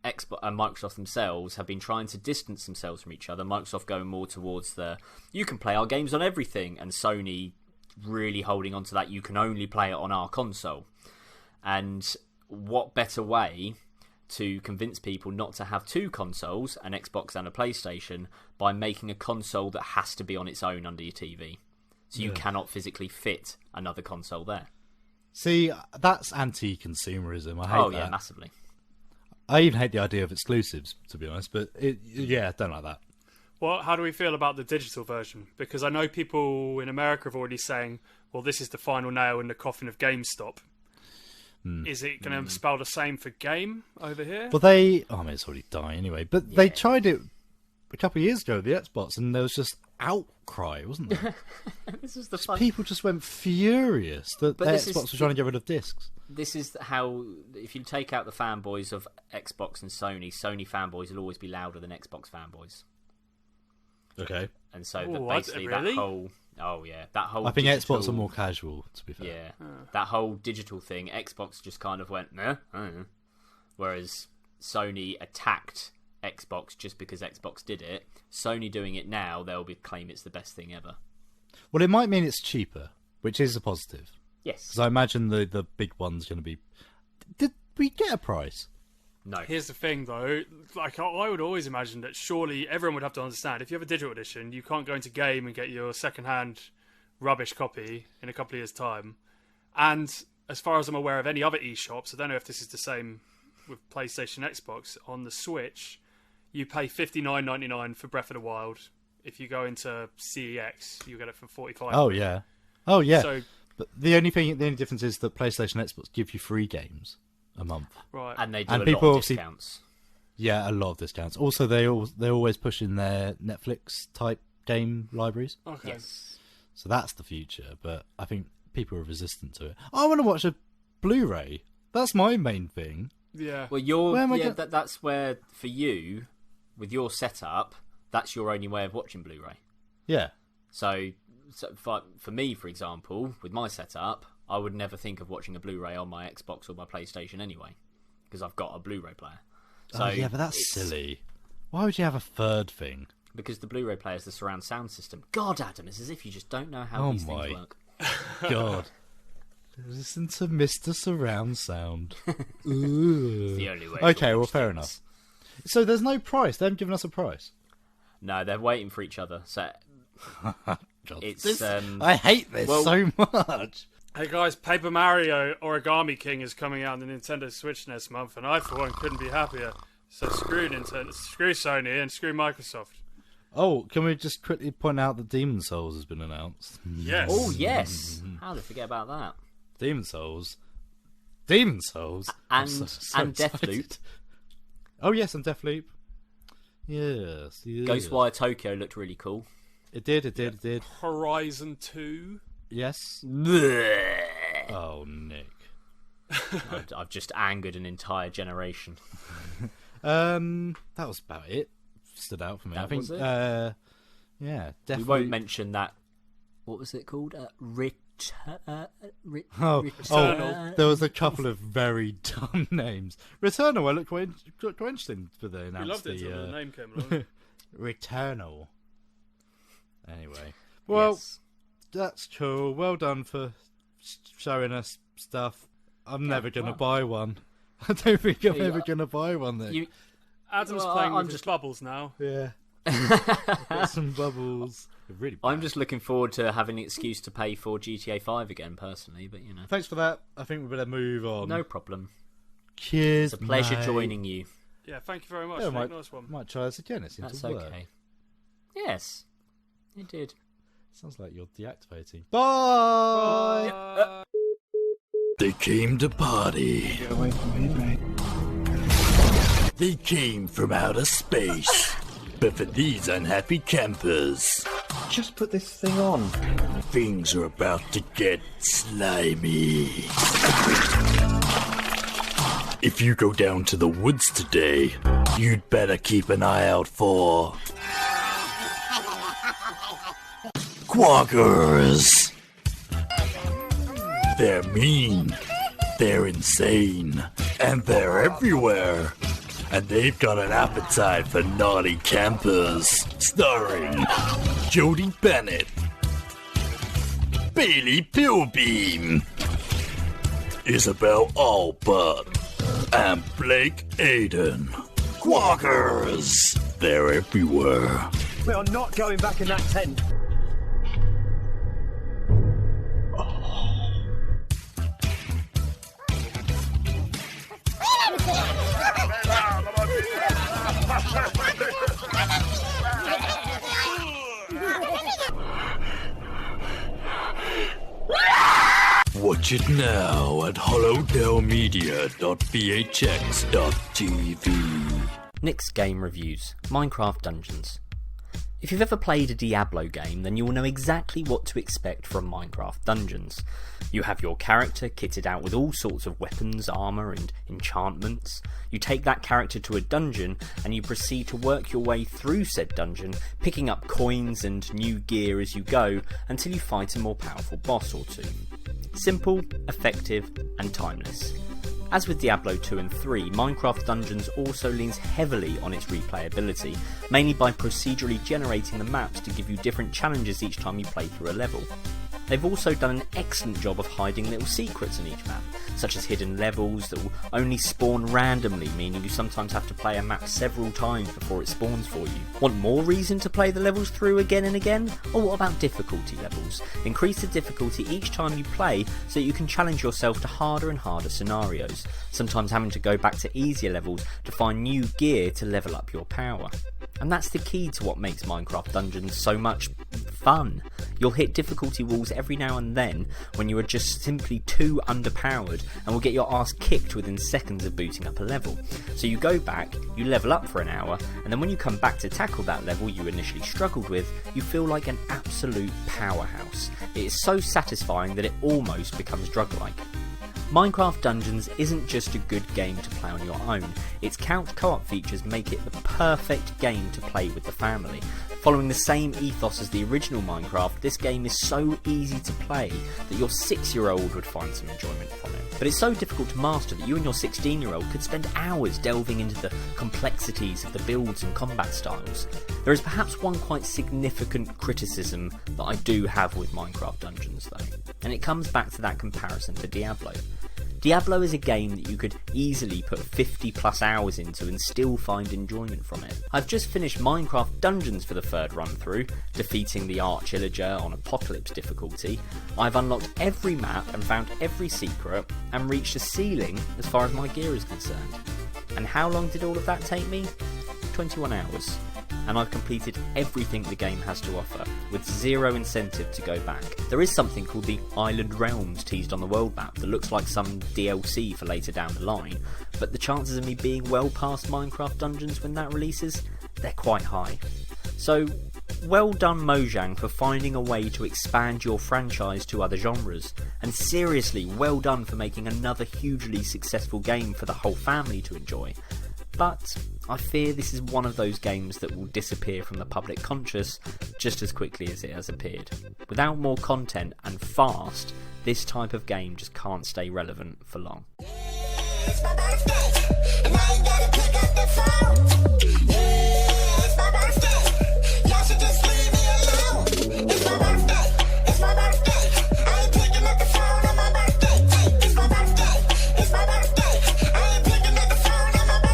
H: Xbox and Microsoft themselves have been trying to distance themselves from each other. Microsoft going more towards the, you can play our games on everything, and Sony really holding on to that, you can only play it on our console. And what better way to convince people not to have two consoles, an Xbox and a PlayStation, by making a console that has to be on its own under your TV. So you cannot physically fit another console there.
A: See, that's anti-consumerism. I hate that.
H: Yeah, massively.
A: I even hate the idea of exclusives, to be honest. But I don't like that.
B: Well, how do we feel about the digital version? Because I know people in America have already saying, well, this is the final nail in the coffin of GameStop. Is it going to spell the same for game over here?
A: Well, it's already dying anyway. But they tried it a couple of years ago with the Xbox, and there was just outcry, wasn't there?
H: This is the fun.
A: People just went furious that the Xbox was trying to get rid of discs.
H: This is how, if you take out the fanboys of Xbox and Sony fanboys will always be louder than Xbox fanboys.
A: Okay.
H: And so
B: Really?
H: that whole... Oh, yeah. That whole
A: I think
H: digital,
A: Xbox are more casual, to be fair.
H: Yeah. That whole digital thing, Xbox just kind of went, nah. Whereas Sony attacked Xbox just because Xbox did it. Sony doing it now, they'll claim it's the best thing ever.
A: Well, it might mean it's cheaper, which is a positive.
H: Yes.
A: Because I imagine the big one's going to be... Did we get a price?
H: No.
B: Here's the thing, though. Like, I would always imagine that surely everyone would have to understand, if you have a digital edition, you can't go into game and get your second-hand rubbish copy in a couple of years' time. And as far as I'm aware of any other eShops, I don't know if this is the same with PlayStation, Xbox, on the Switch, you pay $59.99 for Breath of the Wild. If you go into CEX, you get it for $45.
A: Oh, yeah. Oh, yeah.
B: So,
A: but the only difference is that PlayStation and Xbox give you free games a month.
B: right.
H: And they do
A: And
H: a
A: people
H: lot of
A: obviously-
H: discounts.
A: Yeah, a lot of discounts. Also, they're always pushing their Netflix-type game libraries.
B: Okay.
H: Yes.
A: So that's the future, but I think people are resistant to it. I want to watch a Blu-ray. That's my main thing.
B: Yeah.
H: Well,
A: Where am I
H: that's where, for you, with your setup, that's your only way of watching Blu-ray.
A: Yeah.
H: So for me, for example, with my setup, I would never think of watching a Blu-ray on my Xbox or my PlayStation anyway, because I've got a Blu-ray player. So
A: Oh, yeah, but that's silly. Why would you have a third thing?
H: Because the Blu-ray player is the surround sound system. God, Adam, it's as if you just don't know how these things work.
A: God. Listen to Mr. Surround Sound.
H: It's the only way. to
A: Okay, well,
H: watch
A: fair
H: things.
A: enough. So there's no price. They haven't given us a price.
H: No, they're waiting for each other. So
A: God,
H: it's
A: I hate this so much.
B: Hey guys, Paper Mario Origami King is coming out on the Nintendo Switch next month, and I, for one, couldn't be happier. So screw Nintendo, screw Sony, and screw Microsoft.
A: Oh, can we just quickly point out that Demon Souls has been announced?
B: Yes.
H: Oh yes, how did I forget about that?
A: Demon Souls.
H: And
A: so
H: and Deathloop.
A: excited. Oh yes, and Deathloop. Yes.
H: Ghostwire Tokyo looked really cool.
A: It did.
B: Horizon 2.
A: Yes. Oh, Nick.
H: I've just angered an entire generation.
A: That was about it. Stood out for me.
H: That
A: I think.
H: was it?
A: Yeah, Deathloop.
H: We won't mention that. What was it called?
A: There was a couple of very dumb names. Returnal, I looked quite interesting for the
B: We
A: announced
B: loved it until the name came along.
A: Returnal. Anyway, well,
H: Yes.
A: that's cool. Well done for showing us stuff. I'm never gonna buy one. I don't think I'm ever gonna buy one then.
B: Adam's
H: Well,
B: playing
H: I'm
B: with his bubbles now.
A: Yeah. Got some bubbles. Really bad.
H: I'm just looking forward to having an excuse to pay for GTA 5 again, personally. But you know,
A: Thanks for that. I think we better move on.
H: no problem.
A: Cheers.
H: It's a pleasure
A: mate.
H: joining you.
B: Yeah, thank you very much.
A: Yeah,
B: Nick. Nice one.
A: might try this again. It seems
H: That's
A: to work.
H: okay. Yes, it did.
A: Sounds like you're deactivating. Bye.
E: They came to party.
I: Get away from me, mate.
E: They came from outer space. But for these unhappy campers,
I: Just put this thing on.
E: things are about to get slimy. If you go down to the woods today, you'd better keep an eye out for quackers. They're mean, they're insane, and they're everywhere. And they've got an appetite for naughty campers. Starring Jodie Bennett, Bailey Pilbeam, Isabel Allbutt, and Blake Aiden. Quackers! They're everywhere.
I: We are not going back in that tent.
E: Watch it now at hollowdellmedia.vhx.tv.
H: Nick's Game Reviews, Minecraft Dungeons. If you've ever played a Diablo game, then you will know exactly what to expect from Minecraft Dungeons. You have your character kitted out with all sorts of weapons, armour and enchantments. You take that character to a dungeon and you proceed to work your way through said dungeon, picking up coins and new gear as you go until you fight a more powerful boss or two. Simple, effective and timeless. As with Diablo 2 and 3, Minecraft Dungeons also leans heavily on its replayability, mainly by procedurally generating the maps to give you different challenges each time you play through a level. They've also done an excellent job of hiding little secrets in each map, such as hidden levels that will only spawn randomly, meaning you sometimes have to play a map several times before it spawns for you. Want more reason to play the levels through again and again? Or what about difficulty levels? Increase the difficulty each time you play so that you can challenge yourself to harder and harder scenarios, sometimes having to go back to easier levels to find new gear to level up your power. And that's the key to what makes Minecraft Dungeons so much fun. You'll hit difficulty walls every now and then when you are just simply too underpowered and will get your ass kicked within seconds of booting up a level. So you go back, you level up for an hour, and then when you come back to tackle that level you initially struggled with, you feel like an absolute powerhouse. It is so satisfying that it almost becomes drug-like. Minecraft Dungeons isn't just a good game to play on your own, its couch co-op features make it the perfect game to play with the family. Following the same ethos as the original Minecraft, this game is so easy to play that your 6-year-old would find some enjoyment from it. But it's so difficult to master that you and your 16-year-old could spend hours delving into the complexities of the builds and combat styles. There is perhaps one quite significant criticism that I do have with Minecraft Dungeons though, and it comes back to that comparison to Diablo. Diablo is a game that you could easily put 50 plus hours into and still find enjoyment from it. I've just finished Minecraft Dungeons for the third run through, defeating the Arch-Illager on Apocalypse difficulty. I've unlocked every map and found every secret and reached the ceiling as far as my gear is concerned. And how long did all of that take me? 21 hours. And I've completed everything the game has to offer, with zero incentive to go back. There is something called the Island Realms teased on the world map that looks like some DLC for later down the line, but the chances of me being well past Minecraft Dungeons when that releases, they're quite high. So, well done Mojang for finding a way to expand your franchise to other genres, and seriously well done for making another hugely successful game for the whole family to enjoy. But I fear this is one of those games that will disappear from the public conscious just as quickly as it has appeared. Without more content and fast, this type of game just can't stay relevant for long.
J: It's my birthday, and I ain't gotta pick up the phone. It's my birthday, y'all should just leave me alone. It's my birthday, it's my birthday, I ain't picking up the phone on my birthday. It's my birthday, it's my birthday, I ain't picking up the phone on my birthday.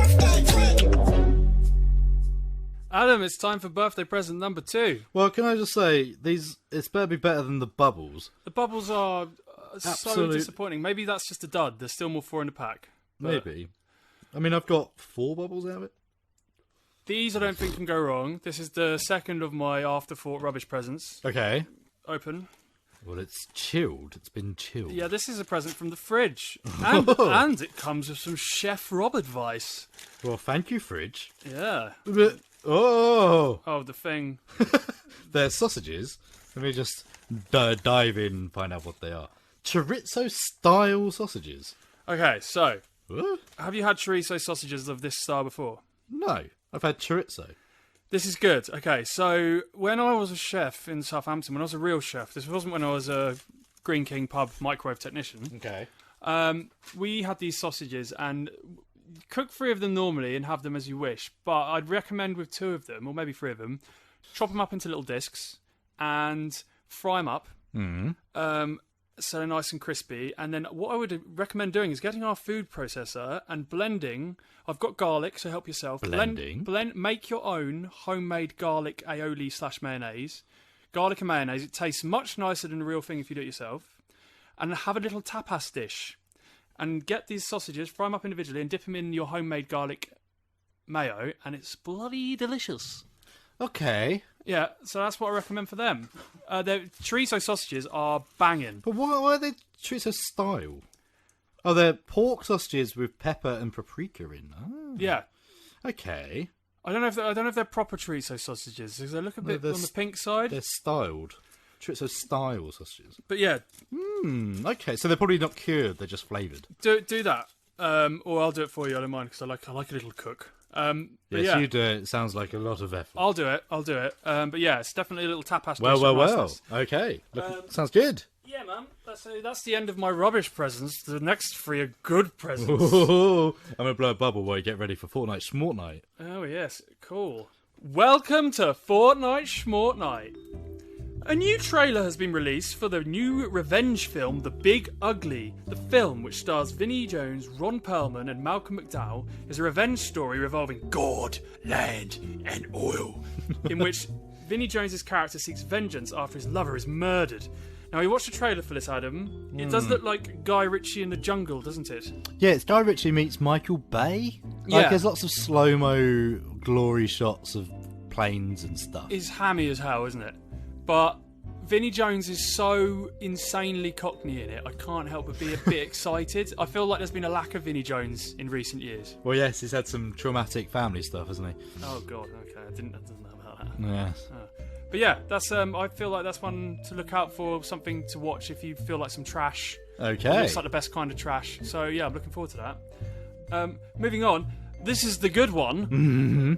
B: Adam, it's time for birthday present number 2.
A: Well, can I just say, it's better be better than the bubbles.
B: The bubbles are so
A: Absolute-
B: disappointing. Maybe that's just a dud. There's still more 4 in the pack. But
A: Maybe. I mean, I've got 4 bubbles out of it.
B: these I don't think can go wrong. This is the second of my afterthought rubbish presents.
A: Okay.
B: Open.
A: Well, it's chilled. It's been chilled.
B: Yeah, this is a present from the fridge. And it comes with some Chef Rob advice.
A: Well, thank you, fridge.
B: Yeah.
A: Oh!
B: Oh, the thing.
A: They're sausages. Let me just dive in and find out what they are. Chorizo-style sausages.
B: Okay, so,
A: What?
B: have you had chorizo sausages of this style before?
A: No, I've had chorizo.
B: This is good. Okay, so when I was a chef in Southampton, when I was a real chef, this wasn't when I was a Green King pub microwave technician.
A: Okay.
B: We had these sausages and cook 3 of them normally and have them as you wish. But I'd recommend with 2 of them, or maybe 3 of them, chop them up into little discs and fry them up. So they're nice and crispy. And then what I would recommend doing is getting our food processor and blending. I've got garlic, so help yourself.
A: Blending.
B: Make your own homemade garlic aioli / mayonnaise. Garlic and mayonnaise. It tastes much nicer than the real thing if you do it yourself. And have a little tapas dish. And get these sausages, fry them up individually, and dip them in your homemade garlic mayo. And it's bloody delicious.
A: Okay.
B: Yeah, so that's what I recommend for them. Their chorizo sausages are banging.
A: But why are they chorizo style? Oh, they're pork sausages with pepper and paprika in. Oh.
B: Yeah.
A: Okay.
B: I don't know if they're proper chorizo sausages because they look a bit on the pink side.
A: They're styled. Chorizo style sausages.
B: But yeah.
A: Okay, so they're probably not cured, they're just flavoured.
B: Do that. Or I'll do it for you, I don't mind, because I like a little cook.
A: Yes, you do it. It sounds like a lot of effort.
B: I'll do it. But yeah, it's definitely a little tapas dish.
A: Well. Okay. Sounds good.
B: Yeah, man. That's the end of my rubbish presents. The next 3 are good presents.
A: I'm going to blow a bubble while you get ready for Fortnite Schmortnight.
B: Oh, yes. Cool. Welcome to Fortnite Schmortnight. A new trailer has been released for the new revenge film, The Big Ugly. The film, which stars Vinnie Jones, Ron Perlman and Malcolm McDowell, is a revenge story revolving God, land and oil, in which Vinnie Jones' character seeks vengeance after his lover is murdered. Now, you watched the trailer for this, Adam. It does look like Guy Ritchie in the jungle, doesn't it?
A: Yeah, it's Guy Ritchie meets Michael Bay. There's lots of slow-mo glory shots of planes and stuff.
B: It's hammy as hell, isn't it? But Vinnie Jones is so insanely Cockney in it, I can't help but be a bit excited. I feel like there's been a lack of Vinnie Jones in recent years.
A: Well, yes, he's had some traumatic family stuff, hasn't he?
B: Oh, God, okay, I didn't know about that.
A: Yes.
B: But yeah, that's I feel like that's one to look out for, something to watch if you feel like some trash.
A: Okay.
B: It looks like the best kind of trash. So yeah, I'm looking forward to that. Moving on, this is the good one.
A: Mm-hmm.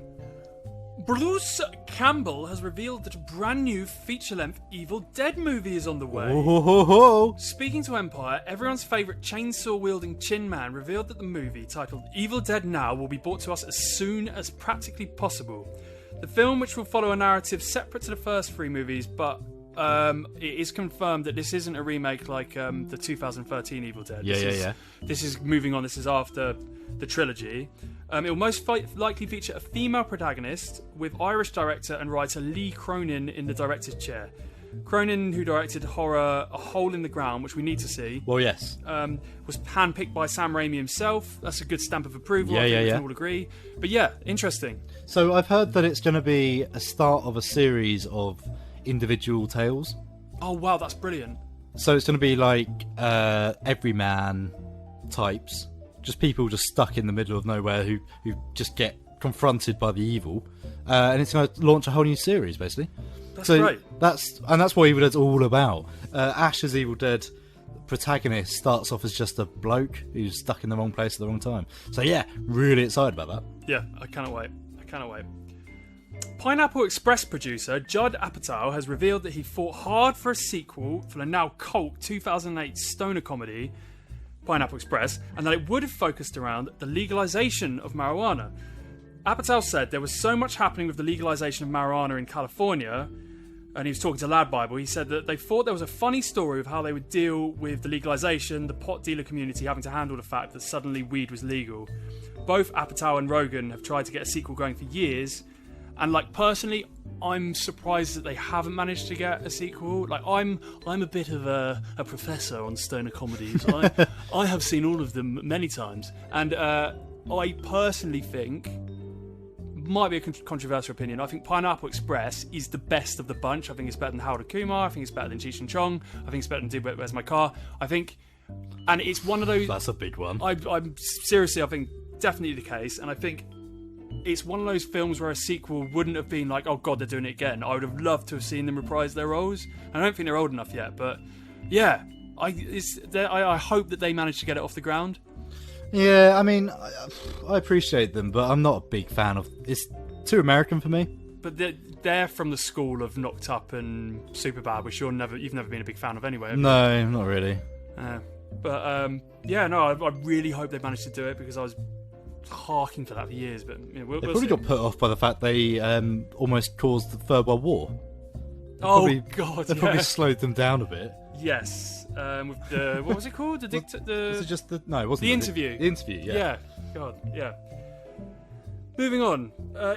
B: Bruce Campbell has revealed that a brand new feature-length Evil Dead movie is on the way.
A: Oh.
B: Speaking to Empire, everyone's favourite chainsaw-wielding Chin Man revealed that the movie, titled Evil Dead Now, will be brought to us as soon as practically possible. The film, which will follow a narrative separate to the first 3 movies, but it is confirmed that this isn't a remake like the 2013 Evil Dead. This is moving on. This is after the trilogy. It will most likely feature a female protagonist, with Irish director and writer Lee Cronin in the director's chair. Cronin, who directed horror A Hole in the Ground, which we need to see.
A: Well, yes.
B: Was handpicked by Sam Raimi himself. That's a good stamp of approval.
A: Yeah,
B: I think we
A: yeah.
B: can all agree. But yeah, interesting.
A: So I've heard that it's going to be a start of a series of individual tales.
B: Oh, wow, that's brilliant.
A: So it's going to be like everyman types. Just people just stuck in the middle of nowhere who just get confronted by the evil. And it's going to launch a whole new series, basically.
B: That's great.
A: That's what Evil Dead's all about. Ash's Evil Dead protagonist starts off as just a bloke who's stuck in the wrong place at the wrong time. So yeah, really excited about that.
B: Yeah, I cannot wait. Pineapple Express producer Judd Apatow has revealed that he fought hard for a sequel for the now cult 2008 stoner comedy Pineapple Express, and that it would have focused around the legalization of marijuana. Apatow said there was so much happening with the legalization of marijuana in California, and he was talking to Lad Bible. He said that they thought there was a funny story of how they would deal with the legalization, the pot dealer community having to handle the fact that suddenly weed was legal. Both Apatow and Rogan have tried to get a sequel going for years, and like personally, I'm surprised that they haven't managed to get a sequel. Like I'm a bit of a professor on stoner comedies. I have seen all of them many times, and I personally think, might be a controversial opinion, I think Pineapple Express is the best of the bunch. I think it's better than Howard Kumar. I think it's better than Cheech and Chong. I think it's better than Dude, Where's My Car? I think, and it's one of those.
A: That's a big one.
B: I'm seriously, I think definitely the case, and I think it's one of those films where a sequel wouldn't have been like, oh god, they're doing it again. I would have loved to have seen them reprise their roles. I don't think they're old enough yet, but yeah, I hope that they manage to get it off the ground.
A: Yeah, I mean, I appreciate them, but I'm not a big fan of. It's too American for me.
B: But they're from the school of Knocked Up and Superbad, which you've never been a big fan of anyway.
A: No, not really.
B: Yeah, no, I really hope they manage to do it, because I was harking for that for years. But you know, we'll
A: probably
B: see.
A: got put off by the fact they almost caused the Third World War.
B: God,
A: they probably slowed them down a bit.
B: Yes, with the what was it called?
A: Was it just the no? It wasn't
B: the interview.
A: The interview, yeah.
B: Yeah, God, yeah. Moving on,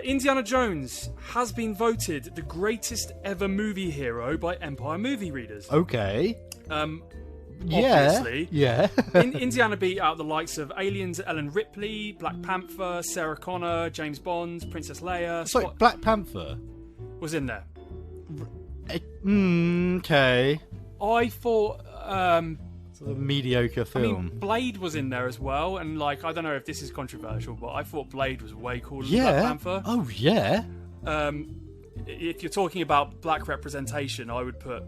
B: Indiana Jones has been voted the greatest ever movie hero by Empire movie readers.
A: Okay.
B: Obviously.
A: Yeah.
B: Indiana beat out the likes of Aliens, Ellen Ripley, Black Panther, Sarah Connor, James Bond, Princess Leia.
A: Sorry, Black Panther
B: was in there.
A: Okay.
B: I thought
A: Sort of mediocre
B: I
A: film.
B: mean, Blade was in there as well, and like I don't know if this is controversial, but I thought Blade was way cooler than Black Panther.
A: Oh yeah.
B: If you're talking about black representation, I would put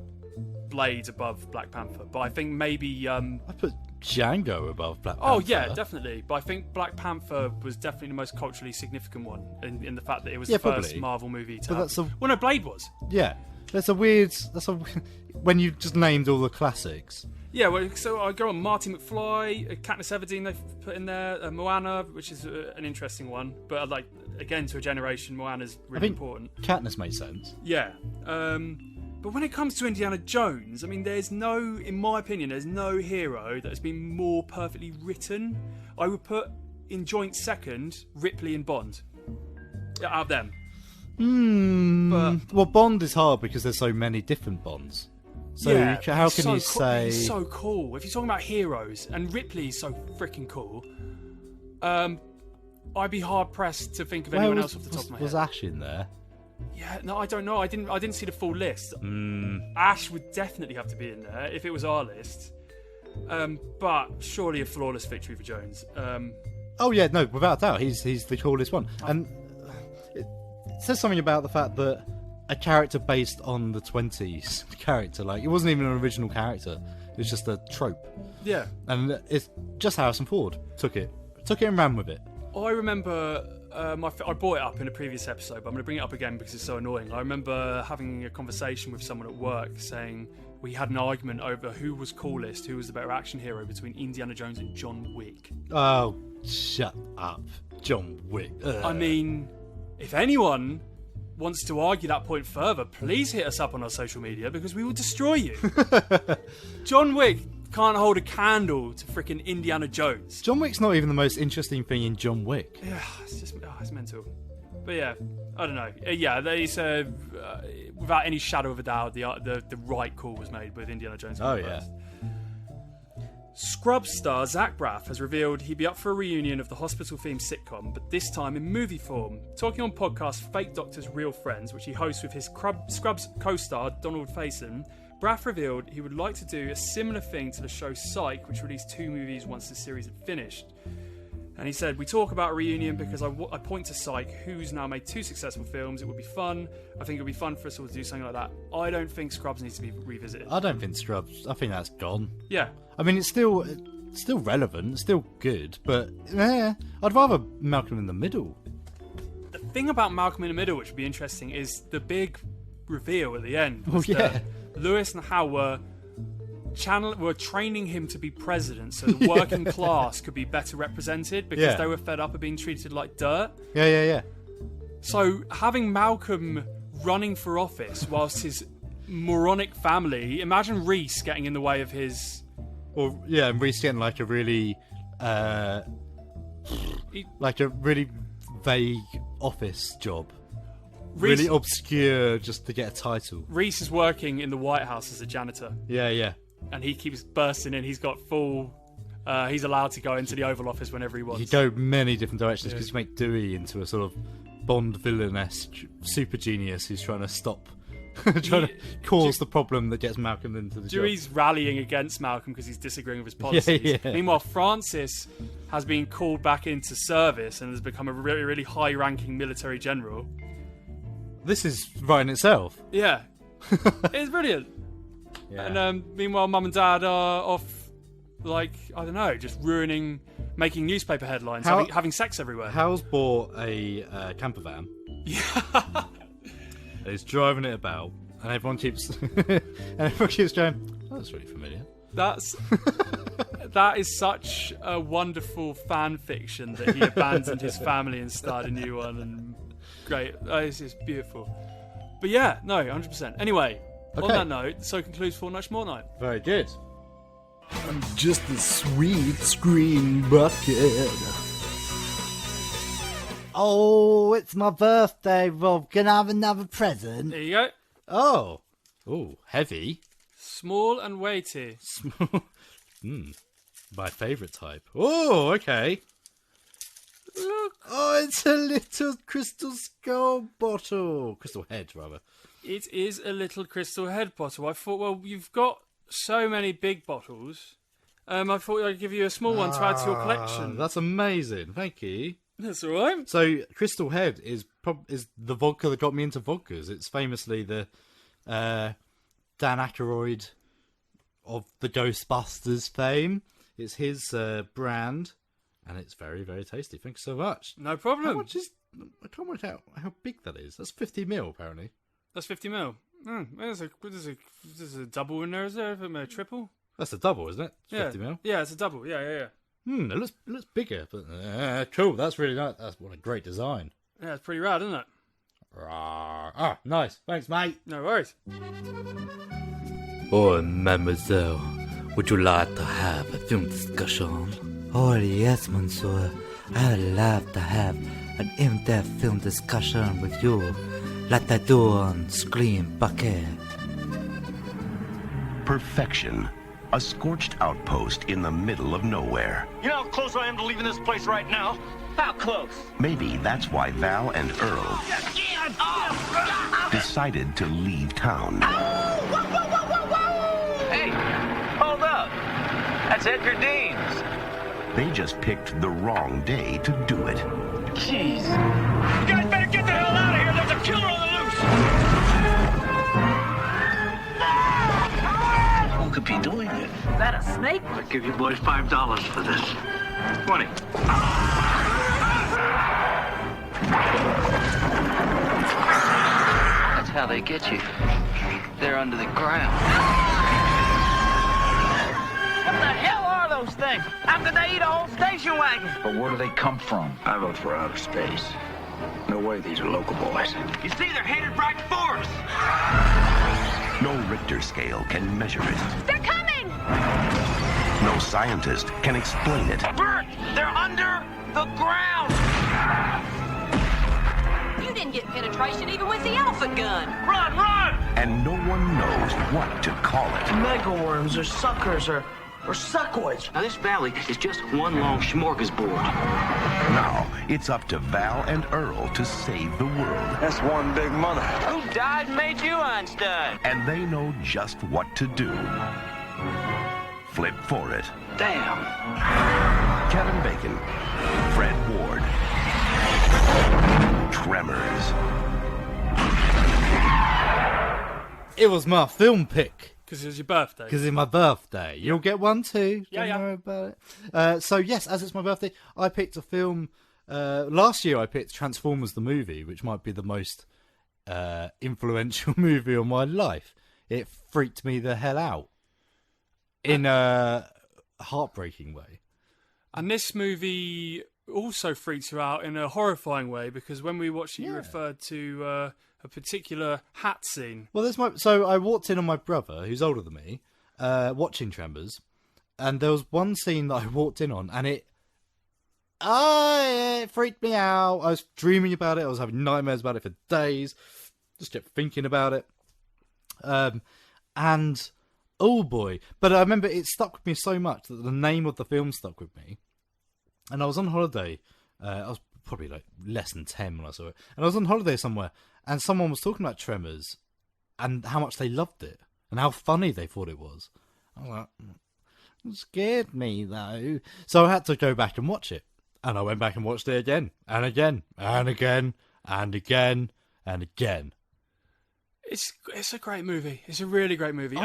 B: Blade above Black Panther, but I think maybe
A: I put Django above Black Panther.
B: oh yeah, definitely. But I think Black Panther was definitely the most culturally significant one in the fact that it was the first
A: probably.
B: Marvel movie to
A: But
B: have.
A: that's a-
B: Well, no, Blade was.
A: Yeah. That's a when you just named all the classics.
B: Yeah, well, so I go on Marty McFly, Katniss Everdeen they've put in there, Moana, which is an interesting one, but like again to a generation, Moana's really important.
A: Katniss made sense.
B: Yeah, but when it comes to Indiana Jones, I mean, in my opinion, there's no hero that has been more perfectly written. I would put in joint second Ripley and Bond. Out of them.
A: Well, Bond is hard because there's so many different Bonds. So
B: yeah,
A: how can you
B: he's
A: say?
B: He's so cool. If you're talking about heroes, and Ripley's so freaking cool, I'd be hard pressed to think of anyone else off the top of my head.
A: Was Ash in there?
B: Yeah, no, I don't know. I didn't see the full list. Ash would definitely have to be in there if it was our list. But surely a flawless victory for Jones.
A: Oh yeah, no, without doubt, he's the coolest one. And it says something about the fact that a character based on the 20s character, like it wasn't even an original character, it was just a trope.
B: Yeah.
A: And it's just Harrison Ford took it and ran with it.
B: I remember I brought it up in a previous episode, but I'm going to bring it up again because it's so annoying. I remember having a conversation with someone at work saying we had an argument over who was coolest, who was the better action hero between Indiana Jones and John Wick.
A: Oh, shut up. John Wick. Ugh.
B: I mean, if anyone wants to argue that point further, please hit us up on our social media because we will destroy you. John Wick can't hold a candle to frickin' Indiana Jones.
A: John Wick's not even the most interesting thing in John Wick.
B: Yeah, it's just it's mental. But yeah, I don't know. Yeah, they said without any shadow of a doubt, the right call was made with Indiana Jones.
A: Oh yeah.
B: Scrubs star Zach Braff has revealed he'd be up for a reunion of the hospital-themed sitcom, but this time in movie form. Talking on podcast Fake Doctors Real Friends, which he hosts with his Scrubs co-star Donald Faison, Braff revealed he would like to do a similar thing to the show Psych, which released 2 movies once the series had finished. And he said, we talk about a reunion because I point to Psych, who's now made 2 successful films. It would be fun. I think it would be fun for us all to do something like that. I don't think Scrubs needs to be revisited.
A: I don't think Scrubs. I think that's gone.
B: Yeah.
A: I mean, it's still relevant, it's still good, but I'd rather Malcolm in the Middle.
B: The thing about Malcolm in the Middle, which would be interesting, is the big reveal at the end.
A: Oh yeah.
B: Lewis and Hal were training him to be president so the working class could be better represented because they were fed up of being treated like dirt.
A: Yeah.
B: So having Malcolm running for office whilst his moronic family, imagine Reese getting in the way of his...
A: Or yeah, and Reese getting like a really vague office job.
B: Reese,
A: really obscure just to get a title.
B: Reese is working in the White House as a janitor.
A: Yeah.
B: And he keeps bursting in. He's got full... he's allowed to go into the Oval Office whenever he wants.
A: You go many different directions because you make Dewey into a sort of Bond villain-esque super genius who's trying to stop... trying to cause the problem that gets Malcolm into the
B: Dewey's
A: job.
B: rallying against Malcolm because he's disagreeing with his policies.
A: Yeah.
B: Meanwhile, Francis has been called back into service and has become a really, really high-ranking military general.
A: This is writing itself.
B: Yeah. It's brilliant.
A: Yeah.
B: And meanwhile, Mum and Dad are off, like, I don't know, just making newspaper headlines, having sex everywhere.
A: Hal's bought a camper van.
B: Yeah.
A: He's driving it about, and everyone keeps going, oh, that's really familiar.
B: That is such a wonderful fan fiction that he abandoned his family and started a new one, and great. It's just beautiful. But yeah, no, 100%. Anyway, on that note, so concludes Fortnight's Fortnight.
A: Very good.
E: I'm just a sweet screen bucket.
K: Oh, it's my birthday, Rob. Can I have another present?
B: There you go.
A: Oh, heavy.
B: Small and weighty.
A: My favourite type. Oh, okay.
B: Look.
A: Oh, it's a little crystal skull bottle. Crystal head, rather.
B: It is a little crystal head bottle. I thought, well, you've got so many big bottles. I thought I'd give you a small one to add to your collection.
A: That's amazing. Thank you.
B: That's all right.
A: So, Crystal Head is the vodka that got me into vodkas. It's famously the Dan Aykroyd of the Ghostbusters fame. It's his brand, and it's very, very tasty. Thanks so much.
B: No problem.
A: How much is... I can't work out how big that is. That's 50ml, apparently.
B: That's 50ml. There's a double in there, is there? A triple?
A: That's a double, isn't it?
B: Yeah.
A: 50ml.
B: Yeah, it's a double. Yeah.
A: It looks bigger, but cool. That's really nice. That's what a great design.
B: Yeah, it's pretty rad, isn't it?
A: Ah, nice. Thanks, mate.
B: No worries.
E: Oh, mademoiselle, would you like to have a film discussion?
K: Oh, yes, monsieur. I would love to have an in-depth film discussion with you, like I do on Screen Bucket.
L: Perfection. A scorched outpost in the middle of nowhere.
I: You know how close I am to leaving this place right now? How close?
L: Maybe that's why Val and Earl decided to leave town.
I: Hey, hold up. That's Edgar Deans.
L: They just picked the wrong day to do it.
I: Jeez. You guys better get the hell out of here. There's a killer on the loose. Who could be doing it?
M: Is that a snake?
I: I'll give you boys $5 for this. 20.
M: That's how they get you. They're under the ground. What the hell are those things? How could they eat a whole station wagon?
I: But where do they come from? I vote for outer space. No way these are local boys.
M: You see, they're headed right for us.
L: No Richter scale can measure it.
J: They're coming!
L: No scientist can explain it.
M: Bert, they're under the ground.
N: You didn't get penetration even with the elephant gun.
M: Run, run!
L: And no one knows what to call it.
M: Mega worms or suckers or suckoids. Now, this valley is just one long smorgasbord.
L: Now, it's up to Val and Earl to save the world.
I: That's one big mother.
M: Who died and made you Einstein?
L: And they know just what to do. Flip for it.
M: Damn.
L: Kevin Bacon. Fred Ward. Tremors.
A: It was my film pick.
B: Because it was your birthday.
A: Because it's my birthday. You'll get one too.
B: Yeah.
A: Don't worry about it. So yes, as it's my birthday, I picked a film. Last year I picked Transformers the movie, which might be the most influential movie of my life. It freaked me the hell out. In a heartbreaking way.
B: And this movie also freaks you out in a horrifying way, because when we watched it, you referred to a particular hat scene.
A: Well, so I walked in on my brother, who's older than me, watching Tremors, and there was one scene that I walked in on, and it freaked me out. I was dreaming about it. I was having nightmares about it for days. Just kept thinking about it. And oh boy. But I remember it stuck with me so much that the name of the film stuck with me. And I was on holiday. I was probably like less than 10 when I saw it. And I was on holiday somewhere, and someone was talking about Tremors and how much they loved it and how funny they thought it was. I was like, it scared me though. So I had to go back and watch it. And I went back and watched it again and again and again and again and again.
B: It's a great movie. It's a really great movie.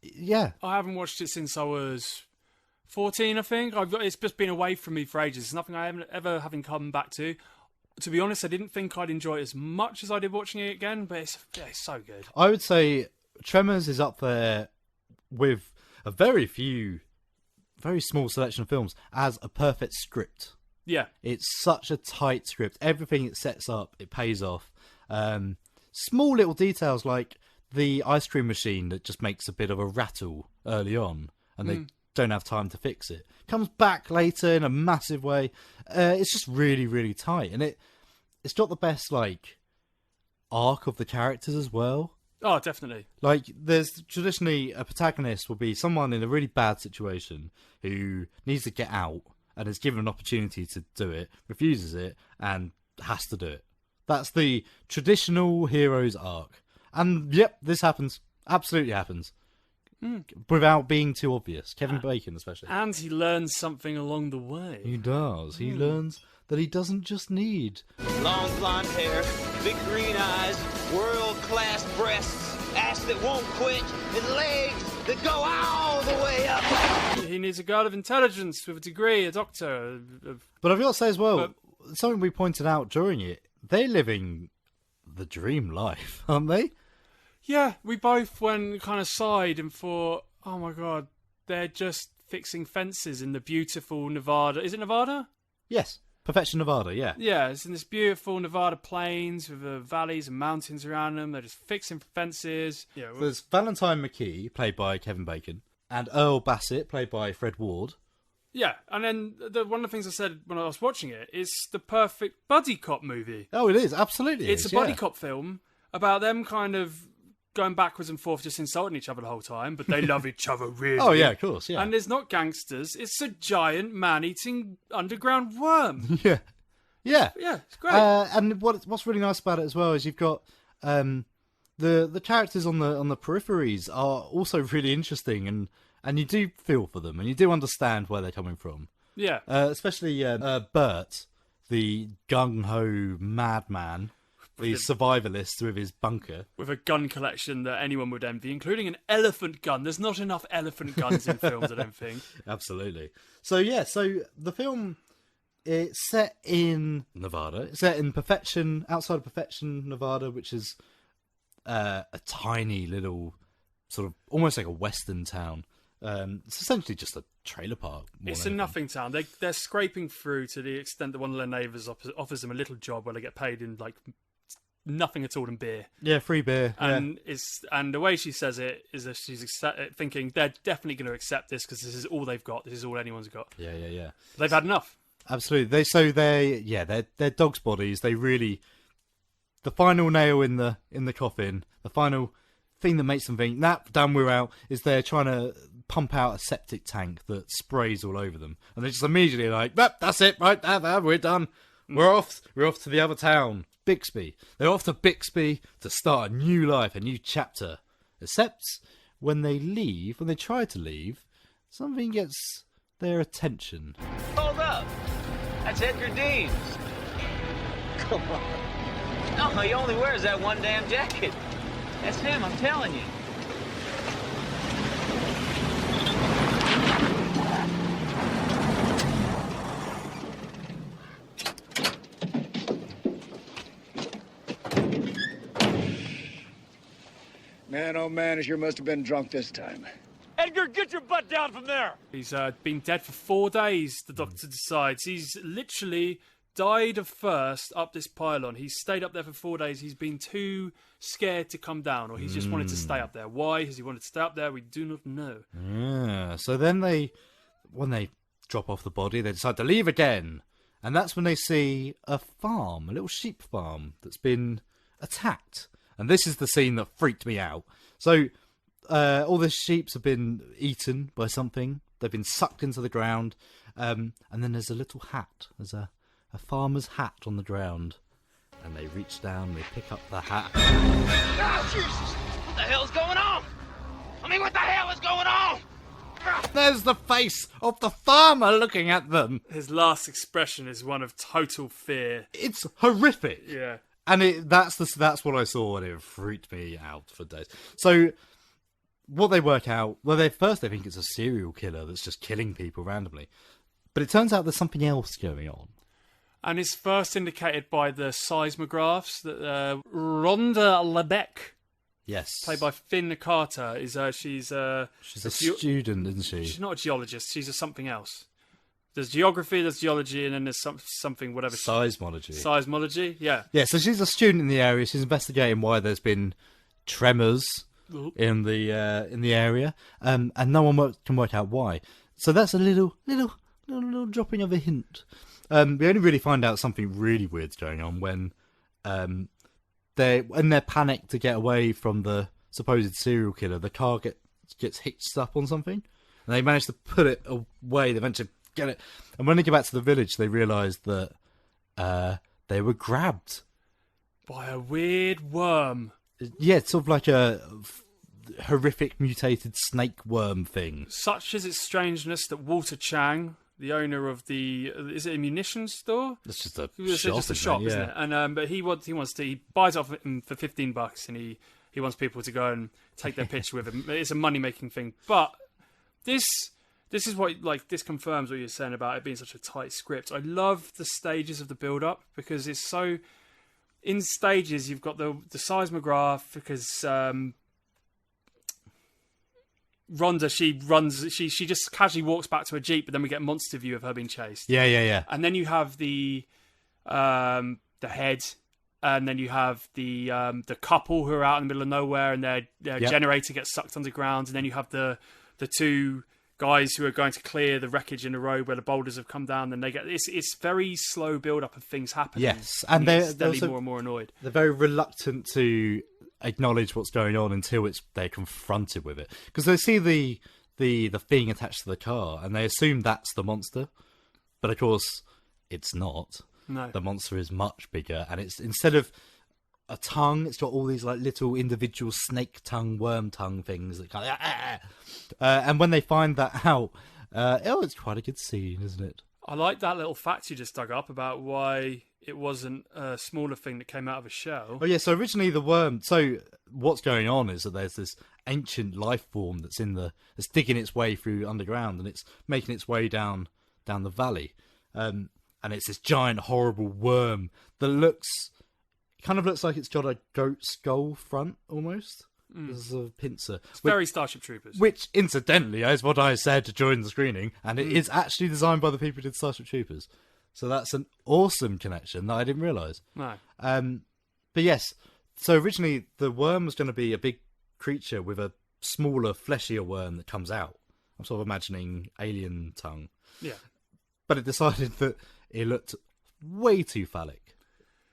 A: Yeah.
B: I haven't watched it since I was 14, I think. It's just been away from me for ages. It's nothing I ever haven't come back to. To be honest, I didn't think I'd enjoy it as much as I did watching it again, but it's so good.
A: I would say Tremors is up there with a very small selection of films as a perfect script.
B: Yeah.
A: It's such a tight script. Everything it sets up, it pays off. Small little details like the ice cream machine that just makes a bit of a rattle early on, and they don't have time to fix it. Comes back later in a massive way. It's just really, really tight, and it's got the best like arc of the characters as well.
B: Oh, definitely.
A: Like, there's traditionally a protagonist will be someone in a really bad situation who needs to get out and is given an opportunity to do it, refuses it, and has to do it. That's the traditional hero's arc. And yep, this happens. Absolutely happens. Without being too obvious. Kevin Bacon, especially.
B: And he learns something along the way.
A: He does. He learns that he doesn't just need...
O: Long blonde hair, big green eyes, world-class breasts, ass that won't quit, and legs that go all the way up.
B: He needs a girl of intelligence with a degree, a doctor.
A: But I've got to say as well, something we pointed out during it, they're living the dream life, aren't they?
B: Yeah, we both went kind of sighed and thought, oh my god, they're just fixing fences in the beautiful Nevada. Is it Nevada?
A: Yes, Perfection, Nevada, yeah.
B: Yeah, it's in this beautiful Nevada plains with valleys and mountains around them. They're just fixing fences. Yeah,
A: So there's Valentine McKee, played by Kevin Bacon, and Earl Bassett, played by Fred Ward.
B: Yeah, and then one of the things I said when I was watching it is the perfect buddy cop movie.
A: Oh, it is, absolutely.
B: It's a buddy cop film about them kind of going backwards and forth, just insulting each other the whole time, but they love each other really.
A: Oh, yeah, of course, yeah.
B: And there's not gangsters, it's a giant man-eating underground worm.
A: Yeah.
B: Yeah, it's great.
A: And what's really nice about it as well is you've got the characters on the peripheries are also really interesting, and you do feel for them, and you do understand where they're coming from.
B: Yeah.
A: Especially Bert, the gung-ho madman, the survivalist with his bunker.
B: With a gun collection that anyone would envy, including an elephant gun. There's not enough elephant guns in films, I don't think.
A: Absolutely. So the film, it's set in Nevada. It's set in Perfection, outside of Perfection, Nevada, which is a tiny little, sort of, almost like a western town. It's essentially just a trailer park.
B: It's a nothing town. They're scraping through to the extent that one of their neighbours offers them a little job where they get paid in like nothing at all in beer.
A: Yeah, free beer.
B: And the way she says it is that she's thinking they're definitely going to accept this because this is all they've got. This is all anyone's got.
A: Yeah.
B: They've had enough.
A: Absolutely. They're dogs' bodies. They really, the final nail in the coffin, the final thing that makes them think, damn, we're out, is they're trying to pump out a septic tank that sprays all over them, and they're just immediately like, that's it, right, we're done. We're off to the other town, Bixby. They're off to Bixby to start a new life, a new chapter. Except when they try to leave, something gets their attention.
O: Hold up. That's Edgar Deans. Come on. No, he only wears that one damn jacket. That's him, I'm telling you.
P: Man, oh man, it sure must have been drunk this time.
I: Edgar, get your butt down from there!
B: He's been dead for 4 days, the doctor decides. He's literally died of thirst up this pylon. He's stayed up there for 4 days. He's been too scared to come down, or he's just wanted to stay up there. Why has he wanted to stay up there? We do not know.
A: Yeah. So then when they drop off the body, they decide to leave again. And that's when they see a farm, a little sheep farm that's been attacked. And this is the scene that freaked me out. So all the sheep have been eaten by something. They've been sucked into the ground. And then there's a little hat. There's a farmer's hat on the ground. And they reach down, they pick up the hat.
O: Oh, Jesus! What the hell's going on? I mean, what the hell is going on?
A: There's the face of the farmer looking at them.
B: His last expression is one of total fear.
A: It's horrific.
B: Yeah.
A: And that's what I saw, and it freaked me out for days. So what they work out, they think it's a serial killer that's just killing people randomly. But it turns out there's something else going on.
B: And it's first indicated by the seismographs that Rhonda Lebec,
A: yes,
B: played by Finn Carter, is she's a
A: student, isn't she?
B: She's not a geologist. She's a something else. There's geography, there's geology, and then there's something, whatever. Seismology, yeah.
A: Yeah, so she's a student in the area. She's investigating why there's been tremors in the area, and no one can work out why. So that's a little dropping of a hint. We only really find out something really weird's going on when they're panicked to get away from the supposed serial killer. The car gets hitched up on something, and they manage to put it away. They eventually get it, and when they get back to the village, they realise that they were grabbed
B: by a weird worm.
A: Yeah, it's sort of like a horrific mutated snake worm thing.
B: Such is its strangeness that Walter Chang, the owner of is it a munitions store?
A: It's just a
B: shop, isn't it? And but he buys it off him for $15, and he wants people to go and take their picture with him. It's a money making thing. But this is what this confirms what you're saying about it being such a tight script. I love the stages of the build up because it's so. In stages, you've got the seismograph because Rhonda, she just casually walks back to her Jeep, but then we get a monster view of her being chased.
A: Yeah.
B: And then you have the head, and then you have the couple who are out in the middle of nowhere, and their generator gets sucked underground, and then you have the two guys who are going to clear the wreckage in the road where the boulders have come down. Then they get it's very slow build up of things happening.
A: Yes, and they're
B: steadily
A: also
B: more and more annoyed.
A: They're very reluctant to acknowledge what's going on until they're confronted with it, because they see the thing attached to the car and they assume that's the monster, but of course it's not.
B: No,
A: the monster is much bigger, and it's instead of a tongue, it's got all these like little individual snake tongue, worm tongue things that kind of, and when they find that out, it's quite a good scene, isn't it?
B: I like that little fact you just dug up about why it wasn't a smaller thing that came out of a shell.
A: Oh yeah, so originally the worm. So what's going on is that there's this ancient life form that's that's digging its way through underground, and it's making its way down the valley, and it's this giant, horrible worm that kind of looks like it's got a goat skull front almost. There's a pincer.
B: It's very Starship Troopers.
A: Which, incidentally, is what I said during the screening, and it is actually designed by the people who did Starship Troopers. So that's an awesome connection that I didn't realise.
B: No.
A: But yes, so originally the worm was going to be a big creature with a smaller, fleshier worm that comes out. I'm sort of imagining alien tongue.
B: Yeah.
A: But it decided that it looked way too phallic.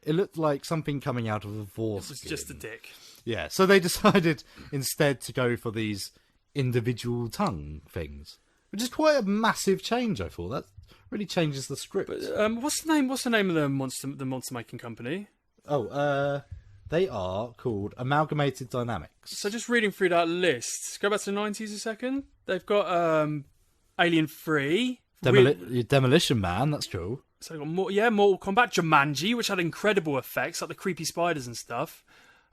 A: It looked like something coming out of a foreskin.
B: It was just a dick.
A: Yeah, so they decided instead to go for these individual tongue things, which is quite a massive change. I thought that really changes the script.
B: But, what's the name of the monster making company?
A: Oh, they are called Amalgamated Dynamics.
B: So just reading through that list, go back to the 90s a second. They've got Alien 3,
A: Demolition Man. That's cool.
B: So they've got Mortal Kombat, Jumanji, which had incredible effects like the creepy spiders and stuff.